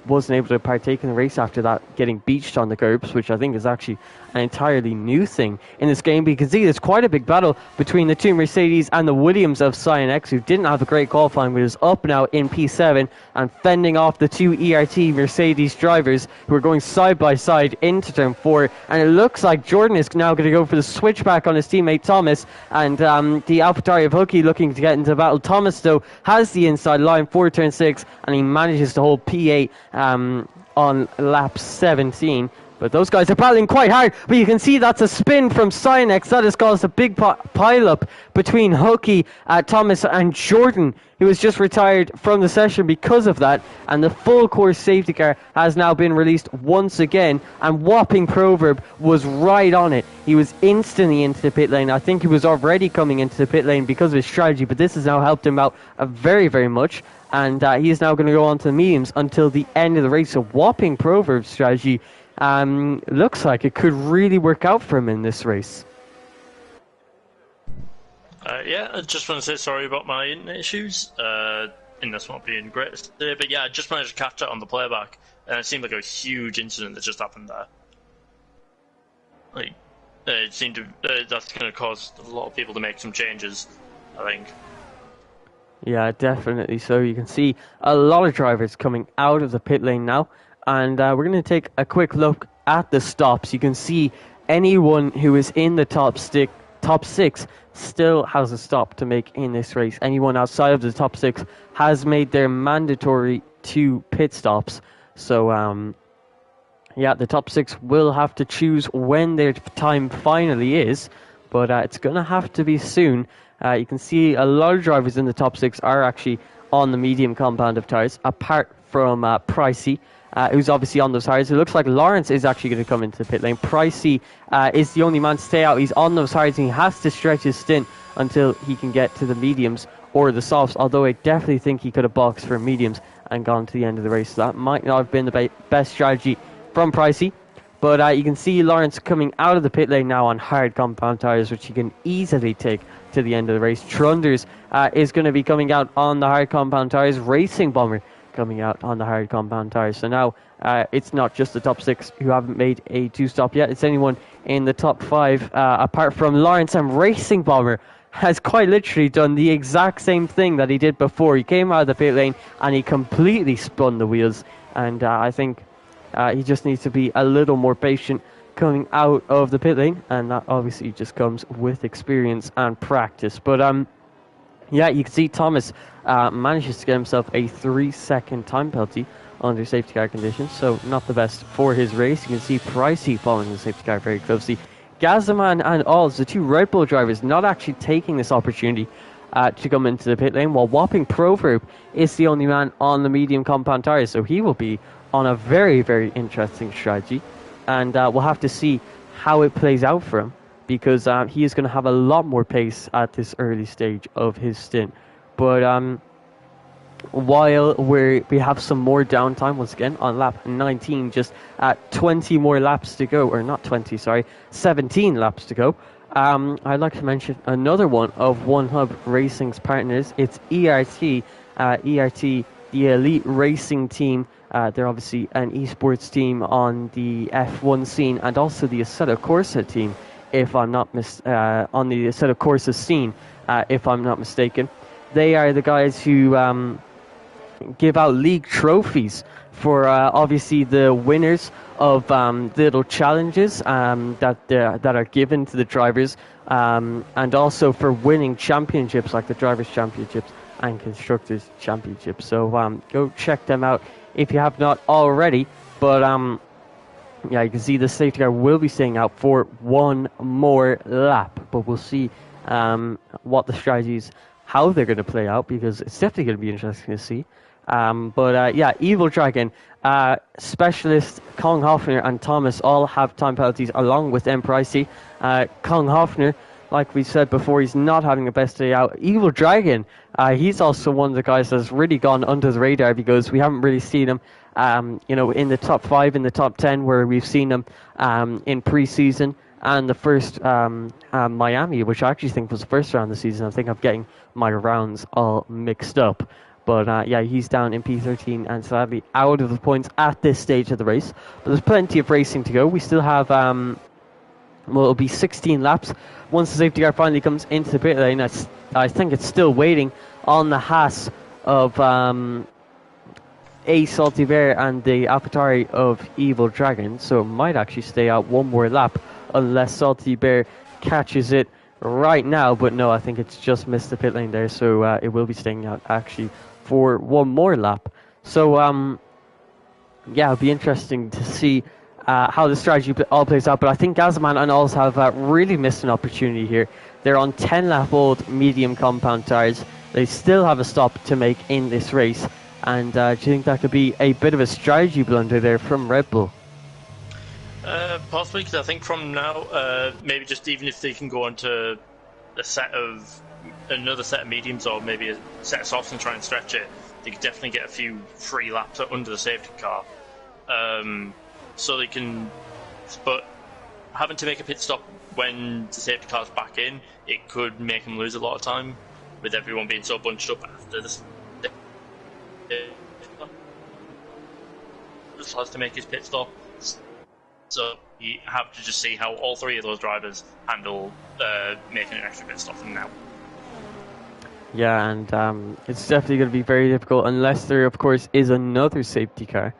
wasn't able to partake in the race after that, getting beached on the curbs, which I think is actually an entirely new thing in this game. But you can see there's quite a big battle between the 2 Mercedes and the Williams of Cyan who didn't have a great qualifying, but is up now in P7 and fending off the 2 ERT Mercedes drivers who are going side by side into turn 4. And it looks like Jordan is now going to go for the switchback on his teammate Thomas, and the AlphaTauri of Hookie looking to get into battle. Thomas, though, has the inside line for turn 6, and he manages to hold P8 on lap 17. But those guys are battling quite hard. But you can see that's a spin from Cynex. That has caused a big pile-up between Hookie, Thomas and Jordan, who was just retired from the session because of that. And the full course safety car has now been released once again. And Whopping Proverb was right on it. He was instantly into the pit lane. I think he was already coming into the pit lane because of his strategy, but this has now helped him out very, very much. And he is now going to go on to the mediums until the end of the race. So Whopping Proverb's strategy looks like it could really work out for him in this race. Yeah, I just want to say sorry about my internet issues. And this won't be great today, but yeah, I just managed to catch it on the playback, and it seemed like a huge incident that just happened there. Like, it seemed to that's going to cause a lot of people to make some changes, I think. Yeah, definitely. So you can see a lot of drivers coming out of the pit lane now. And we're going to take a quick look at the stops. You can see anyone who is in the top 6 still has a stop to make in this race. Anyone outside of the top 6 has made their mandatory 2 pit stops. So, yeah, the top 6 will have to choose when their time finally is. But it's going to have to be soon. You can see a lot of drivers in the top 6 are actually on the medium compound of tyres, apart from Pricey, who's obviously on those tyres. It looks like Lawrence is actually going to come into the pit lane. Pricey is the only man to stay out. He's on those tyres and he has to stretch his stint until he can get to the mediums or the softs, although I definitely think he could have boxed for mediums and gone to the end of the race. So that might not have been the best strategy from Pricey. But you can see Lawrence coming out of the pit lane now on hard compound tyres, which he can easily take to the end of the race. Trunders is going to be coming out on the hard compound tyres. Racing Bomber coming out on the hard compound tyres. So now it's not just the top 6 who haven't made a 2-stop yet. It's anyone in the top 5 apart from Lawrence, and Racing Bomber has quite literally done the exact same thing that he did before. He came out of the pit lane and he completely spun the wheels. And I think he just needs to be a little more patient coming out of the pit lane, and that obviously just comes with experience and practice. But yeah, you can see Thomas manages to get himself a 3-second time penalty under safety car conditions, so not the best for his race. You can see Pricey following the safety car very closely. Gazaman and Oz, the two Red Bull drivers, not actually taking this opportunity to come into the pit lane, while Whopping Proverb is the only man on the medium compound tyres, so he will be on a very, very interesting strategy, and we'll have to see how it plays out for him, because he is going to have a lot more pace at this early stage of his stint. But while we have some more downtime once again on lap 19, just 20 more laps to go, or not 20, sorry, 17 laps to go. I'd like to mention another one of One Hub Racing's partners. It's ERT, ERT, the elite racing team. They're obviously an esports team on the F1 scene, and also the Assetto Corsa team, if I'm not on the Assetto Corsa scene, if I'm not mistaken. They are the guys who give out league trophies for obviously the winners of the little challenges that are given to the drivers, and also for winning championships like the Drivers' Championships and Constructors' Championships. So go check them out if you have not already. But yeah, you can see the safety car will be staying out for one more lap, but we'll see what the strategies, how they're going to play out, because it's definitely going to be interesting to see. But yeah, Evil Dragon, Specialist, Kong Hoffner and Thomas all have time penalties along with M. Pricey. Kong Hoffner, like we said before, he's not having the best day out. Evil Dragon, he's also one of the guys that's really gone under the radar, because we haven't really seen him in the top 5, in the top 10, where we've seen him in pre-season and the first Miami, which I actually think was the first round of the season. I think I'm getting my rounds all mixed up. But yeah, he's down in P13 and sadly out of the points at this stage of the race. But there's plenty of racing to go. We still have, well, it'll be 16 laps. Once the safety car finally comes into the pit lane, I think it's still waiting on the Haas of A Salty Bear and the AlphaTauri of Evil Dragon. So it might actually stay out one more lap unless Salty Bear catches it right now. But no, I think it's just missed the pit lane there. So it will be staying out actually for one more lap. So yeah, it'll be interesting to see how the strategy all plays out. But I think Gazaman and Alls have really missed an opportunity here. They're on 10-lap-old medium compound tyres. They still have a stop to make in this race. And do you think that could be a bit of a strategy blunder there from Red Bull? Possibly, because I think from now, maybe just even if they can go onto another set of mediums, or maybe a set of softs and try and stretch it, they could definitely get a few free laps under the safety car. So they can, but having to make a pit stop when the safety car's back in, it could make them lose a lot of time, with everyone being so bunched up after this. Just has to make his pit stop. So you have to just see how all three of those drivers handle making an extra pit stop from now. Yeah, and it's definitely going to be very difficult unless there, of course, is another safety car.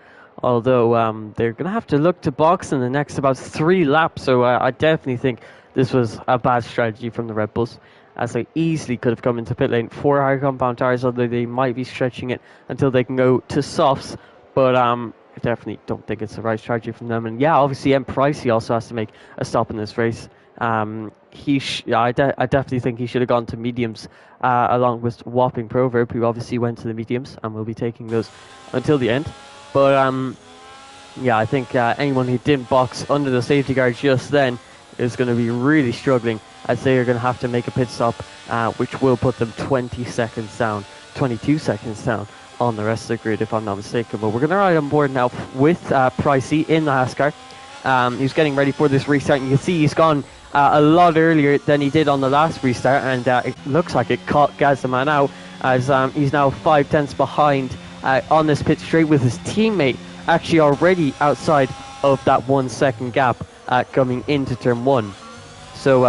Although they're going to have to look to box in the next about 3 laps. So I definitely think this was a bad strategy from the Red Bulls, as they easily could have come into pit lane for higher compound tyres, although they might be stretching it until they can go to softs. But I definitely don't think it's the right strategy from them. And yeah, obviously M. Pricey also has to make a stop in this race. I definitely think he should have gone to mediums along with Whopping Proverb, who obviously went to the mediums and will be taking those until the end. But yeah, I think anyone who didn't box under the safety car just then is going to be really struggling, as they are going to have to make a pit stop, which will put them 22 seconds down on the rest of the grid, if I'm not mistaken. But we're going to ride on board now with Pricey in the Haas car. He's getting ready for this restart, and you can see he's gone a lot earlier than he did on the last restart, and it looks like it caught Gazaman out, as he's now 5/10 behind on this pit straight, with his teammate actually already outside of that 1 second gap coming into turn 1. So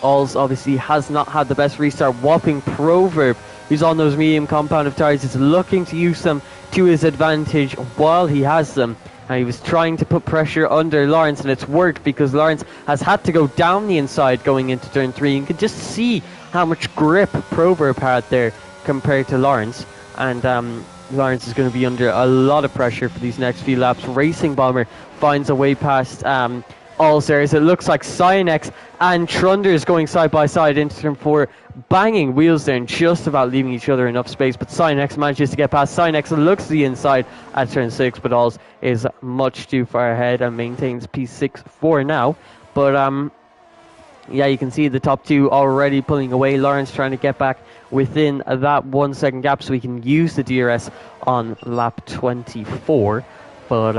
Alls obviously has not had the best restart. Whopping Proverb, who's on those medium compound of tyres, is looking to use them to his advantage while he has them. And he was trying to put pressure under Lawrence, and it's worked, because Lawrence has had to go down the inside going into turn 3. You can just see how much grip Proverb had there compared to Lawrence. And Lawrence is going to be under a lot of pressure for these next few laps. Racing Bomber finds a way past Alls there, as it looks like Cyanex and Trunders going side by side into turn 4, banging wheels there and just about leaving each other enough space, but Cyanex manages to get past. Cyanex looks to the inside at turn 6, but Alls is much too far ahead and maintains P6 for now. But yeah, you can see the top two already pulling away. Lawrence trying to get back within that 1 second gap so he can use the DRS on lap 24. But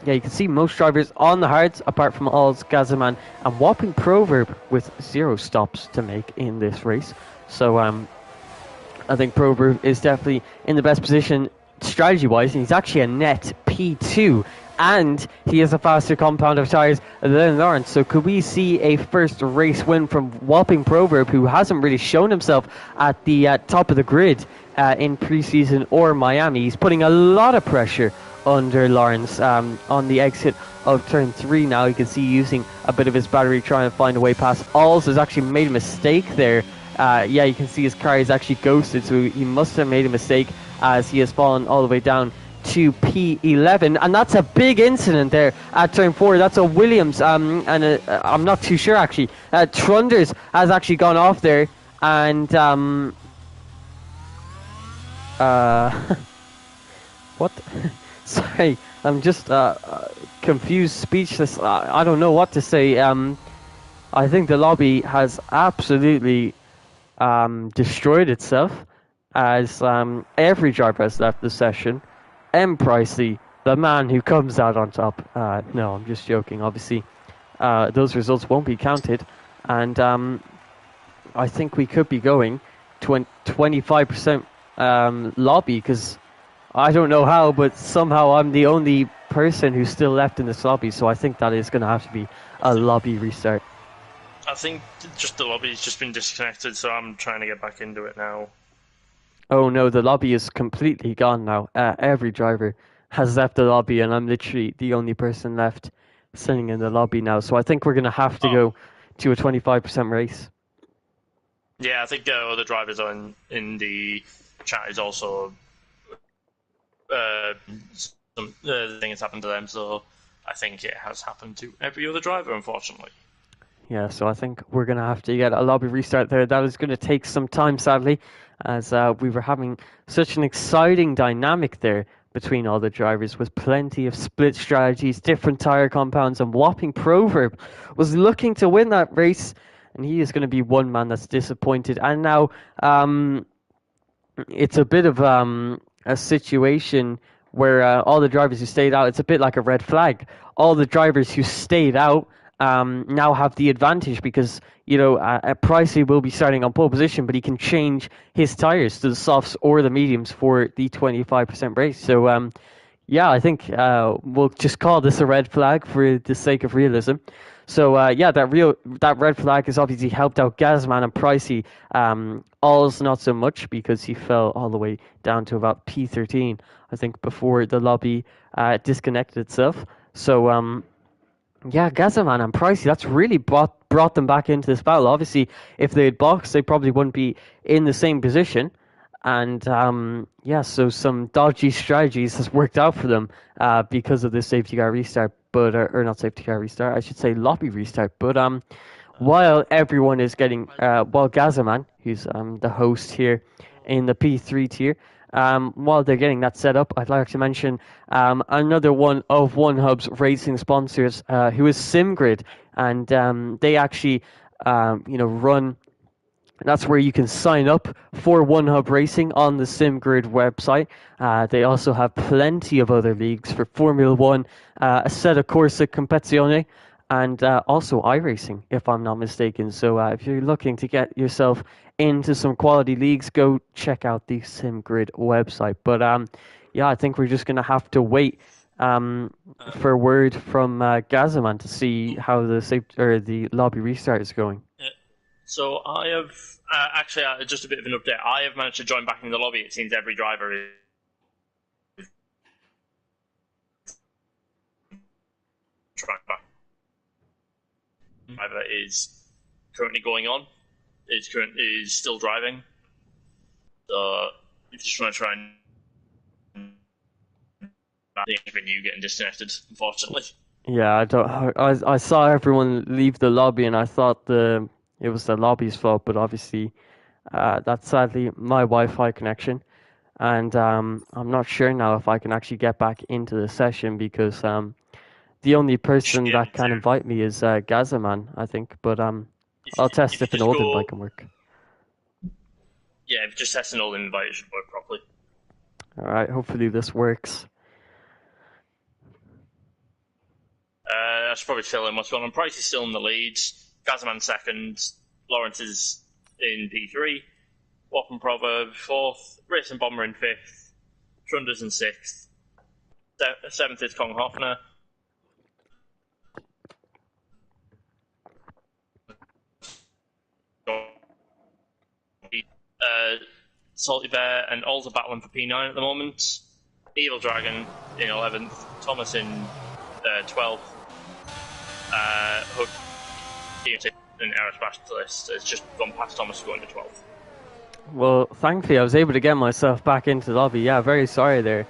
yeah, you can see most drivers on the hards, apart from Alls, Gazaman, and whopping Proverb with 0 stops to make in this race. So I think Proverb is definitely in the best position strategy-wise, and he's actually a net P2, and he has a faster compound of tyres than Lawrence. So could we see a first race win from whopping Proverb, who hasn't really shown himself at the top of the grid in preseason or Miami? He's putting a lot of pressure under Lawrence on the exit of turn 3 now. You can see using a bit of his battery trying to find a way past. Alls has actually made a mistake there. Yeah, you can see his car is actually ghosted, so he must have made a mistake as he has fallen all the way down to P11, and that's a big incident there at turn 4. That's a Williams, and I'm not too sure actually. Trunders has actually gone off there, and what? Sorry, I'm just confused, speechless. I don't know what to say. I think the lobby has absolutely destroyed itself, as every driver has left the session. M. Pricey, the man who comes out on top. No, I'm just joking. Obviously, those results won't be counted, and I think we could be going to 25% lobby, because I don't know how, but somehow I'm the only person who's still left in this lobby, so I think that is going to have to be a lobby restart. I think just the lobby's just been disconnected, so I'm trying to get back into it now. Oh no, the lobby is completely gone now. Every driver has left the lobby, and I'm literally the only person left sitting in the lobby now, so I think we're going to have to go to a 25% race. Yeah, I think other drivers in the chat is also some thing has happened to them, so I think it has happened to every other driver, unfortunately. Yeah, so I think we're going to have to get a lobby restart there. That is going to take some time, sadly, as we were having such an exciting dynamic there between all the drivers, with plenty of split strategies, different tyre compounds, and whopping Proverb was looking to win that race, and he is going to be one man that's disappointed. And now it's a bit of a situation where all the drivers who stayed out, it's a bit like a red flag. All the drivers who stayed out now have the advantage, because Pricey will be starting on pole position, but he can change his tires to the softs or the mediums for the 25% race. So yeah, I think we'll just call this a red flag for the sake of realism. So yeah, that red flag has obviously helped out Gazman and Pricey. Alls not so much, because he fell all the way down to about P13, I think, before the lobby disconnected itself. So yeah, Gazaman and Pricey, that's really brought them back into this battle. Obviously, if they had boxed, they probably wouldn't be in the same position. And yeah, so some dodgy strategies has worked out for them because of this safety car restart, but or not safety car restart, I should say lobby restart. But while everyone is getting, while Gazaman, who's the host here in the P3 tier, while they're getting that set up, I'd like to mention another one of OneHub's racing sponsors, who is SimGrid, and they actually, run. That's where you can sign up for OneHub Racing on the SimGrid website. They also have plenty of other leagues for Formula One, Assetto, Corsa, Competizione, and also iRacing, if I'm not mistaken. So if you're looking to get yourself into some quality leagues, go check out the SimGrid website. But yeah, I think we're just going to have to wait for word from Gazaman to see how the lobby restart is going. So I have actually just a bit of an update. I have managed to join back in the lobby. It seems every driver is driver is currently going on. Is still driving. So if you just want to try and you getting disconnected, unfortunately. Yeah, I don't. I saw everyone leave the lobby, and I thought it was the lobby's fault, but obviously, that's sadly my Wi-Fi connection, and I'm not sure now if I can actually get back into the session because the only You should person be that able can to. invite me is Gazaman, I think. But I'll test If you if an just old invite go, can work. yeah, if you just test an old invite, it should work properly. All right, hopefully this works. I should probably fill in what's going on. Price is still in the lead. Gazman second. Lawrence is in P3. Wappen Proverb fourth. Racing Bomber in fifth. Trunders in sixth. Seventh is Kong Hoffner. Salty Bear and Alls are battling for P9 at the moment. Evil Dragon in 11th. Thomas in 12th. Hook and Aerospatialist has just gone past Thomas going to 12th. Well, thankfully I was able to get myself back into the lobby. Yeah, very sorry there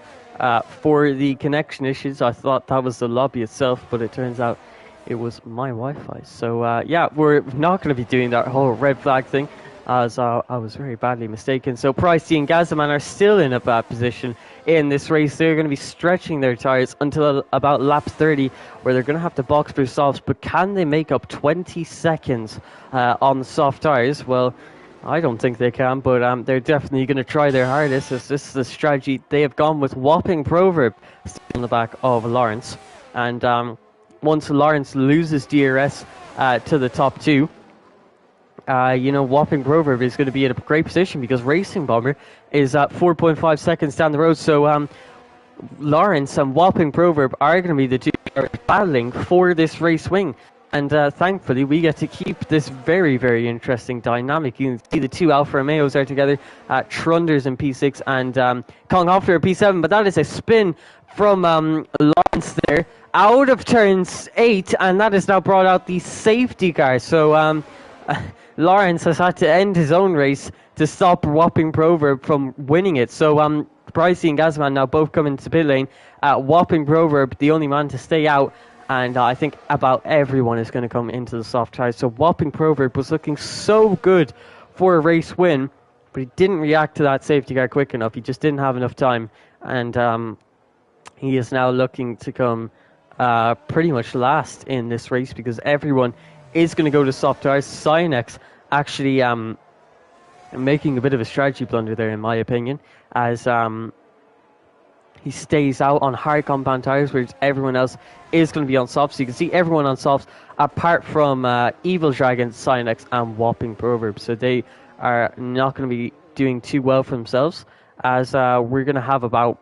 for the connection issues. I thought that was the lobby itself, but it turns out it was my Wi-Fi. So yeah, we're not going to be doing that whole red flag thing, as I was very badly mistaken. So Pricey and Gazaman are still in a bad position in this race. They're going to be stretching their tyres until about lap 30, where they're going to have to box for softs. But can they make up 20 seconds on the soft tyres? Well, I don't think they can, but they're definitely going to try their hardest, as this is the strategy they have gone with. Whopping Proverb on the back of Lawrence. And once Lawrence loses DRS to the top two, Whopping Proverb is going to be in a great position because Racing Bomber is at 4.5 seconds down the road. So Lawrence and Whopping Proverb are going to be the two battling for this race win. And thankfully, we get to keep this very, very interesting dynamic. You can see the two Alfa Romeos are together, Trunders in P6 and Kong Hoffler P7. But that is a spin from Lawrence there out of turns 8, and that has now brought out the safety car. So Lawrence has had to end his own race to stop Whopping Proverb from winning it. So Pricey and Gazman now both come into pit lane. Whopping Proverb, the only man to stay out. And I think about everyone is going to come into the soft tyres. So Whopping Proverb was looking so good for a race win, but he didn't react to that safety car quick enough. He just didn't have enough time. And he is now looking to come pretty much last in this race because everyone is going to go to soft tyres. Cynex actually making a bit of a strategy blunder there, in my opinion, as he stays out on hard compound tyres, whereas everyone else is going to be on softs. So you can see everyone on softs, apart from Evil Dragon, Cynex, and Whopping Proverb. So they are not going to be doing too well for themselves, as we're going to have about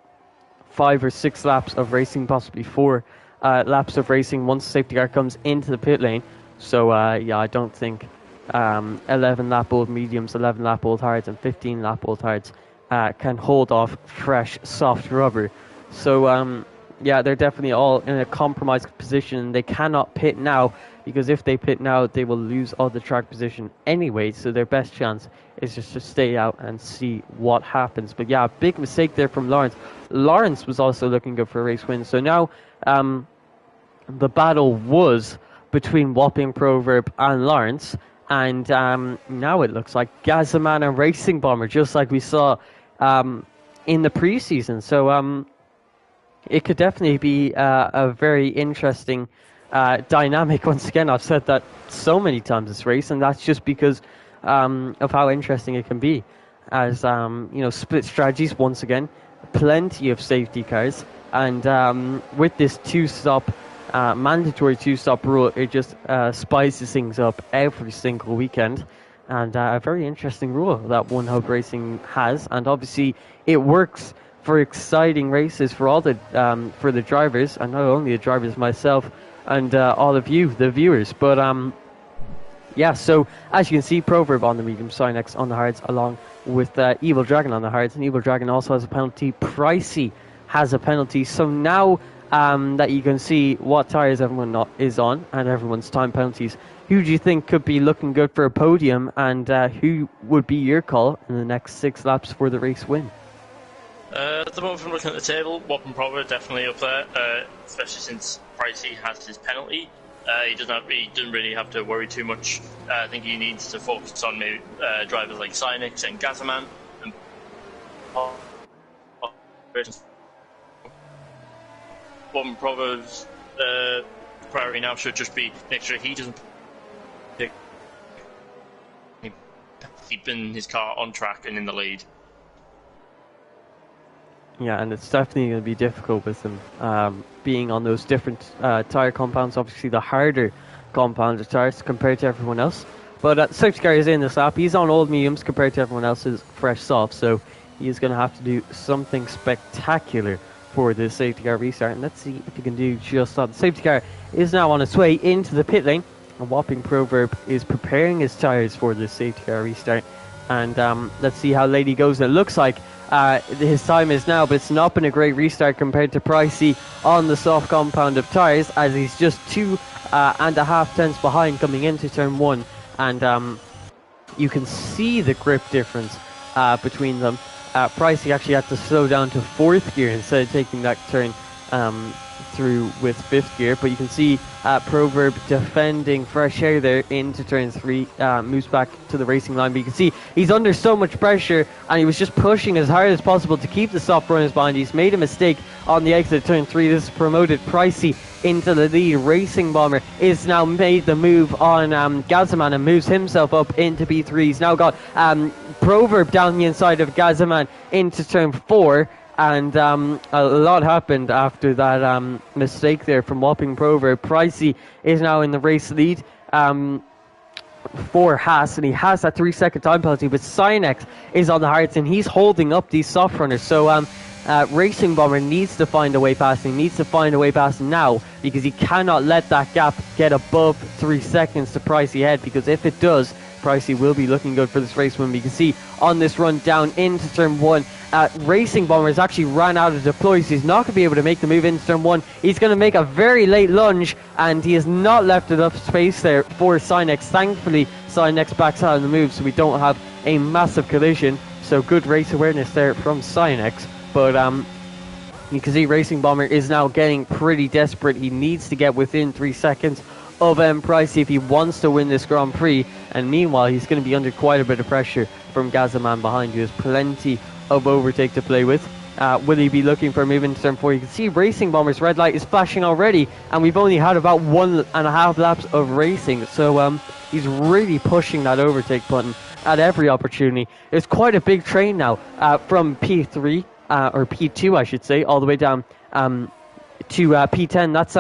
5 or 6 laps of racing, possibly 4 laps of racing once the safety car comes into the pit lane. So yeah, I don't think 11 lap old mediums, 11 lap old hards, and 15 lap old hards can hold off fresh soft rubber. So yeah, they're definitely all in a compromised position. They cannot pit now, because if they pit now, they will lose all the track position anyway. So their best chance is just to stay out and see what happens. But yeah, big mistake there from Lawrence. Lawrence was also looking good for a race win. So now the battle was between Whopping Proverb and Lawrence. And now it looks like Gazaman and Racing Bomber, just like we saw in the preseason. So it could definitely be a very interesting dynamic. Once again, I've said that so many times this race, and that's just because of how interesting it can be. As split strategies once again, plenty of safety cars, and with this two-stop mandatory two-stop rule, it just spices things up every single weekend. And a very interesting rule that One Hub Racing has, and obviously it works for exciting races for all the for the drivers, and not only the drivers, myself and all of you, the viewers. But yeah, so as you can see, Proverb on the medium, Cynex on the hards, along with Evil Dragon on the hards, and Evil Dragon also has a penalty. Pricey has a penalty. So now that you can see what tyres everyone is on and everyone's time penalties, who do you think could be looking good for a podium, and who would be your call in the next 6 laps for the race win? At the moment, from looking at the table, Wappen Prover definitely up there, especially since Pricey has his penalty. He doesn't really have to worry too much. I think he needs to focus on maybe drivers like Cynix and Gazaman. And Wappen Prover's priority now should just be make sure he doesn't keeping his car on track and in the lead. Yeah, and it's definitely going to be difficult with them being on those different tyre compounds. Obviously, the harder compounded tyres compared to everyone else. But safety car is in this lap. He's on old mediums compared to everyone else's fresh soft. So he's going to have to do something spectacular for this safety car restart. And let's see if he can do just that. The safety car is now on its way into the pit lane. And Wapping Proverb is preparing his tyres for this safety car restart. And let's see how late he goes. It looks like his time is now, but it's not been a great restart compared to Pricey on the soft compound of tyres, as he's just 2.5 tenths behind coming into turn 1. And you can see the grip difference between them. Pricey actually had to slow down to 4th gear instead of taking that turn through with 5th gear, but you can see Proverb defending fresh air there into turn 3, moves back to the racing line, but you can see he's under so much pressure and he was just pushing as hard as possible to keep the soft runners behind. He's made a mistake on the exit of turn 3. This has promoted Pricey into the lead. Racing Bomber is now made the move on Gazaman and moves himself up into P3. He's now got Proverb down the inside of Gazaman into turn 4. And a lot happened after that mistake there from Wapping Proverb. Pricey is now in the race lead for Haas, and he has that 3-second time penalty, but Cynex is on the hards and he's holding up these soft runners. So Racing Bomber needs to find a way past him. He needs to find a way past him now, because he cannot let that gap get above 3 seconds to Pricey head, because if it does, Pricey will be looking good for this race win. You can see on this run down into turn 1, Racing Bomber has actually ran out of deploy, so he's not going to be able to make the move into turn 1. He's going to make a very late lunge, and he has not left enough space there for Cynex. Thankfully, Cynex backs out of the move, so we don't have a massive collision. So good race awareness there from Cynex. But you can see Racing Bomber is now getting pretty desperate. He needs to get within 3 seconds of Pricey if he wants to win this Grand Prix. And meanwhile, he's going to be under quite a bit of pressure from Gazaman behind. He has plenty of overtake to play with. Will he be looking for a move into turn 4? You can see Racing Bomber's red light is flashing already, and we've only had about 1.5 laps of racing. So he's really pushing that overtake button at every opportunity. It's quite a big train now from P3, or P2 I should say, all the way down to P10. That's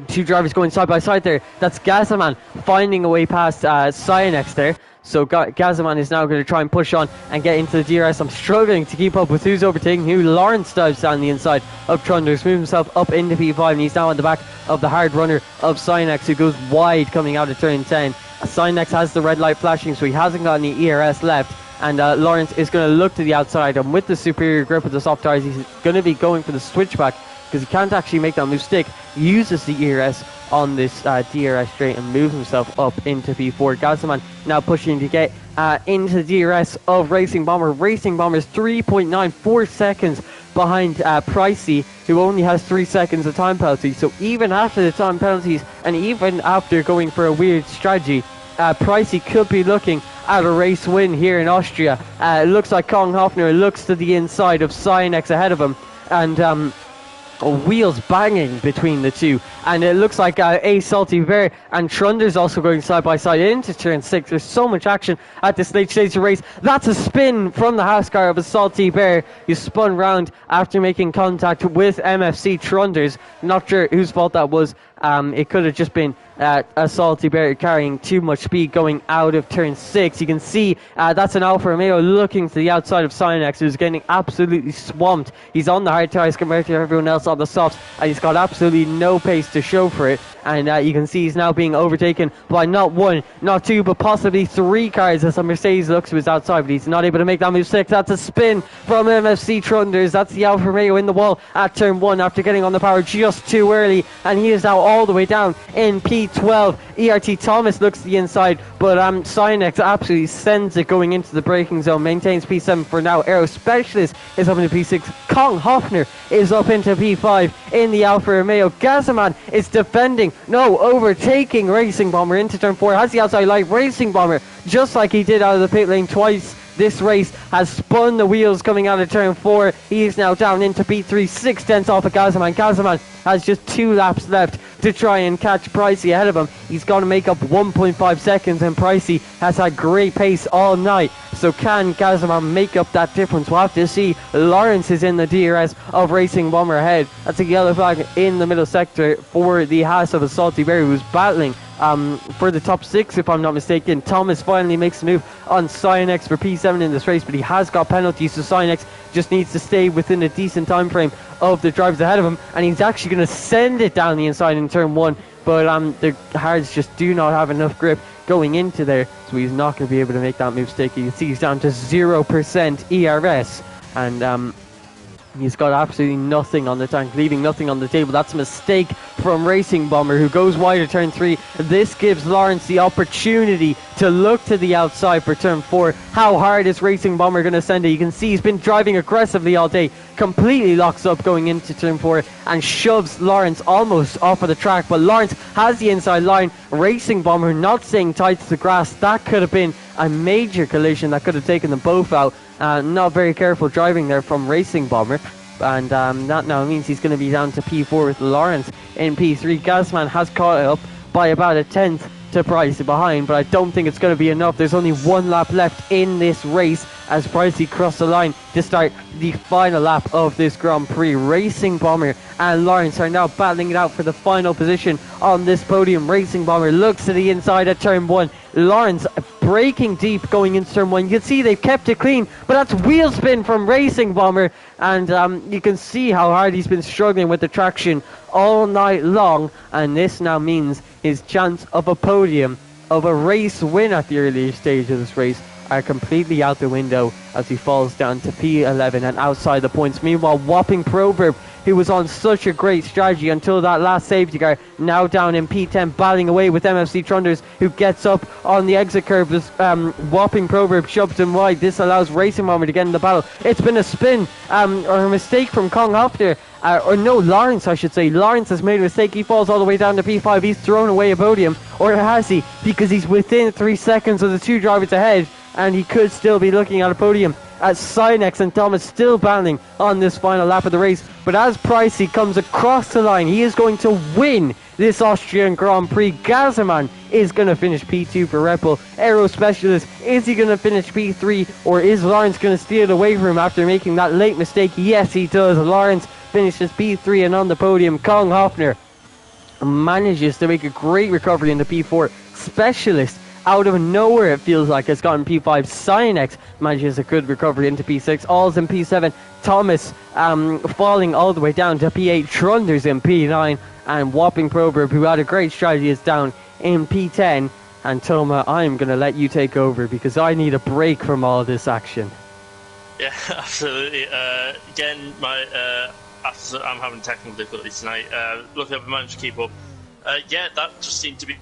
two drivers going side by side there. That's Gazaman finding a way past Cynex there. So Gazaman is now going to try and push on and get into the DRS. I'm struggling to keep up with who's overtaking who. Lawrence dives down the inside of Trunders, moves himself up into P5, and he's now on the back of the hard runner of Cynex, who goes wide coming out of turn 10. Cynex has the red light flashing, so he hasn't got any ERS left. And Lawrence is going to look to the outside, and with the superior grip of the soft tires, he's going to be going for the switchback, because he can't actually make that move stick. He uses the ERS on this DRS straight and moves himself up into P4. Gazaman now pushing to get into the DRS of Racing Bomber. Racing Bomber is 3.94 seconds behind Pricey, who only has 3 seconds of time penalty. So even after the time penalties, and even after going for a weird strategy, Pricey could be looking at a race win here in Austria. It looks like Kong Hoffner looks to the inside of Cynex ahead of him, and wheels banging between the two, and it looks like A Salty Bear and Trunders also going side by side into turn 6. There's so much action at this late stage of the race. That's a spin from the house car of a Salty Bear, who spun round after making contact with MFC Trunders. Not sure whose fault that was. It could have just been a Salty Bear carrying too much speed going out of turn 6. You can see that's an Alfa Romeo looking to the outside of Cynex, who's getting absolutely swamped. He's on the hard tyres compared to everyone else on the softs, and he's got absolutely no pace to show for it. And you can see he's now being overtaken by not 1, not 2, but possibly 3 cars as a Mercedes looks to his outside, but he's not able to make that move 6. That's a spin from MFC Trunders. That's the Alfa Romeo in the wall at turn 1 after getting on the power just too early, and he is now all the way down in P12. ERT Thomas looks to the inside, but Cynex absolutely sends it going into the braking zone, maintains P7 for now. Aero Specialist is up into P6. Kong Hoffner is up into P5 in the Alfa Romeo. Gazaman is defending, no, overtaking Racing Bomber into turn 4, has the outside light. Racing Bomber, just like he did out of the pit lane twice this race, has spun the wheels coming out of turn 4. He is now down into P3, 6 tenths off of Gazaman. Gazaman has just 2 laps left to try and catch Pricey ahead of him. He's going to make up 1.5 seconds, and Pricey has had great pace all night. So can Gazaman make up that difference? We'll have to see. Lawrence is in the DRS of Racing Bomber ahead. That's a yellow flag in the middle sector for the Haas of a Salty Berry, who's battling for the top 6, if I'm not mistaken. Thomas finally makes a move on Cynex for P7 in this race, but he has got penalties, so Cynex just needs to stay within a decent time frame of the drivers ahead of him, and he's actually going to send it down the inside in turn 1, but the hards just do not have enough grip going into there, so he's not going to be able to make that move stick. You can see he's down to 0% ERS, and he's got absolutely nothing on the tank, leaving nothing on the table. That's a mistake from Racing Bomber, who goes wide at turn 3. This gives Lawrence the opportunity to look to the outside for turn 4. How hard is Racing Bomber going to send it? You can see he's been driving aggressively all day, completely locks up going into turn 4 and shoves Lawrence almost off of the track, but Lawrence has the inside line. Racing Bomber not staying tight to the grass. That could have been a major collision that could have taken them both out. Not very careful driving there from Racing Bomber, and that now means he's going to be down to P4 with Lawrence in P3. Gasman has caught up by about a tenth to Pricey behind, but I don't think it's going to be enough. There's only 1 lap left in this race as Pricey crossed the line to start the final lap of this Grand Prix. Racing Bomber and Lawrence are now battling it out for the final position on this podium. Racing Bomber looks to the inside at turn 1. Lawrence braking deep going into turn 1. You can see they've kept it clean, but that's wheel spin from Racing Bomber, and you can see how hard he's been struggling with the traction all night long, and this now means his chance of a podium, of a race win at the earlier stage of this race, are completely out the window as he falls down to P11 and outside the points. Meanwhile, Whopping Proverb, who was on such a great strategy until that last safety car, now down in P10, battling away with MFC Trunders, who gets up on the exit curve as Whopping Proverb shoves him wide. This allows Racing Bomber to get in the battle. It's been a spin, or a mistake from Kong Hoffner, or no, Lawrence I should say. Lawrence has made a mistake. He falls all the way down to P5. He's thrown away a podium, or has he? Because he's within 3 seconds of the 2 drivers ahead, and he could still be looking at a podium, as Cynex and Thomas still battling on this final lap of the race. But as Pricey comes across the line, he is going to win this Austrian Grand Prix. Gazaman is going to finish P2 for Red Bull. Aero Specialist, is he going to finish P3, or is Lawrence going to steal it away from him after making that late mistake? Yes, he does. Lawrence finishes P3, and on the podium, Kong Hoffner manages to make a great recovery in the P4. Specialist, out of nowhere, it feels like, has gotten P5. Cynex manages a good recovery into P6. All's in P7. Thomas falling all the way down to P8. Trunders in P9. And Whopping Proverb, who had a great strategy, is down in P10. And Toma, I'm going to let you take over because I need a break from all this action. Yeah, absolutely. Again, I'm having technical difficulties tonight. Luckily, I've managed to keep up. Yeah, that just seemed to be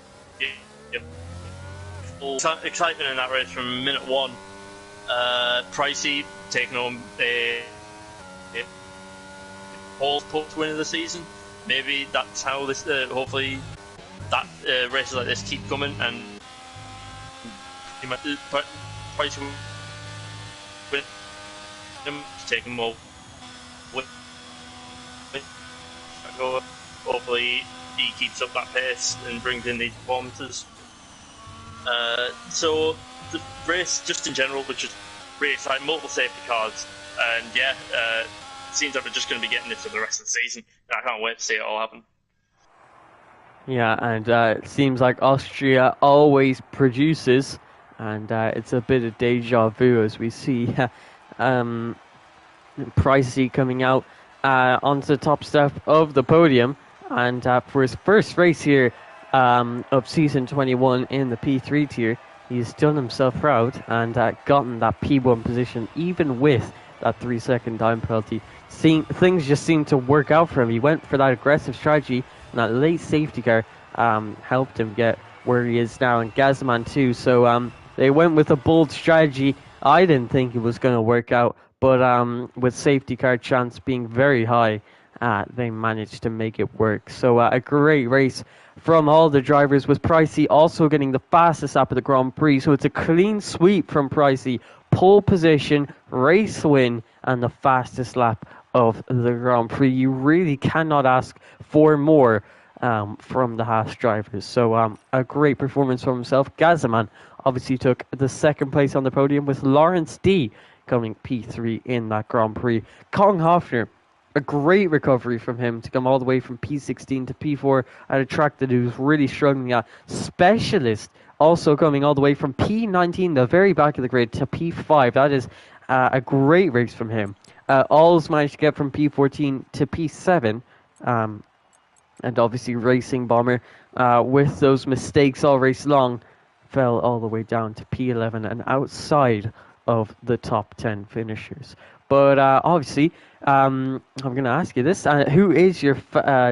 excitement in that race from minute 1. Pricey taking home a pole win of the season. Maybe that's how this. Hopefully, that races like this keep coming, and Pricey win him, taking more. Hopefully, he keeps up that pace and brings in these performances. So the race, just in general, was just really exciting. Multiple safety cars, and yeah, it seems like we're just going to be getting it for the rest of the season. I can't wait to see it all happen. Yeah, and it seems like Austria always produces, and it's a bit of deja vu as we see Pricey coming out onto the top step of the podium, and for his first race here of season 21 in the P3 tier, he's done himself proud and gotten that P1 position, even with that 3-second time penalty. Things just seem to work out for him. He went for that aggressive strategy, and that late safety car helped him get where he is now, and Gazman too. So they went with a bold strategy. I didn't think it was going to work out, but with safety car chance being very high, they managed to make it work. So a great race from all the drivers, with Pricey also getting the fastest lap of the Grand Prix. So it's a clean sweep from Pricey. Pole position, race win, and the fastest lap of the Grand Prix. You really cannot ask for more from the Haas drivers. So a great performance from himself. Gazaman obviously took the second place on the podium, with Lawrence D coming P3 in that Grand Prix. Kong Hofner, a great recovery from him to come all the way from P16 to P4 at a track that he was really struggling at. Specialist also coming all the way from P19, the very back of the grid, to P5. That is a great race from him. Alls managed to get from P14 to P7. And obviously Racing Bomber, with those mistakes all race long, fell all the way down to P11 and outside of the top 10 finishers. But obviously, I'm going to ask you this. Who is your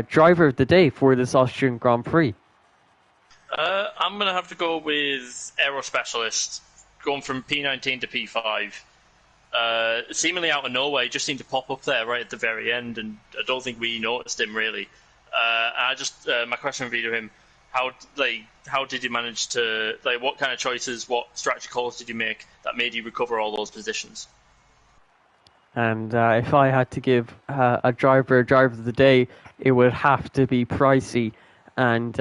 driver of the day for this Austrian Grand Prix? I'm going to have to go with Aero Specialist, going from P19 to P5. Seemingly out of nowhere, he just seemed to pop up there right at the very end, and I don't think we noticed him really. My question would be to him: how did you manage to, what kind of choices, what strategy calls did you make that made you recover all those positions? And if I had to give a driver of the day, it would have to be Pricey. And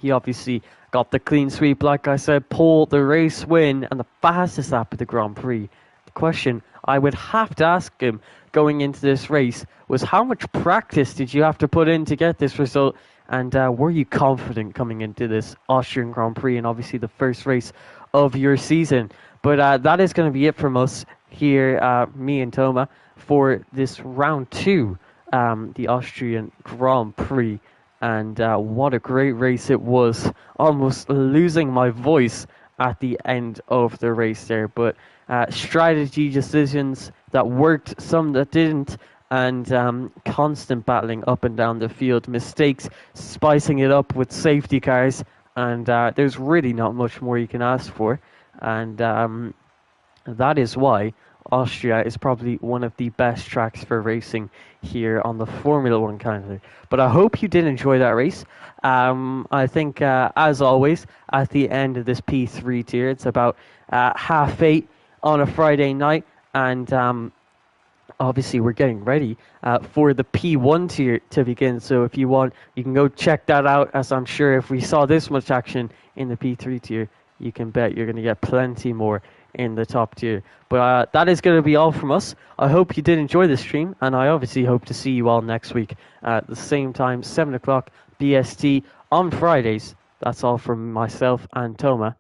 he obviously got the clean sweep, like I said, pole, the race win, and the fastest lap of the Grand Prix. The question I would have to ask him going into this race was, how much practice did you have to put in to get this result? And were you confident coming into this Austrian Grand Prix, and obviously the first race of your season? But that is going to be it from us here, me and Toma, for this round 2, the Austrian Grand Prix. And what a great race it was. Almost losing my voice at the end of the race there. But strategy decisions that worked, some that didn't, and constant battling up and down the field. Mistakes, spicing it up with safety cars. And there's really not much more you can ask for. And that is why Austria is probably one of the best tracks for racing here on the Formula One calendar. But I hope you did enjoy that race. I think, as always, at the end of this P3 tier, it's about 8:30 on a Friday night, and obviously we're getting ready for the P1 tier to begin. So if you want, you can go check that out, as I'm sure if we saw this much action in the P3 tier, you can bet you're going to get plenty more in the top tier. But that is going to be all from us. I hope you did enjoy the stream, and I obviously hope to see you all next week at the same time, 7 o'clock BST on Fridays. That's all from myself and Toma.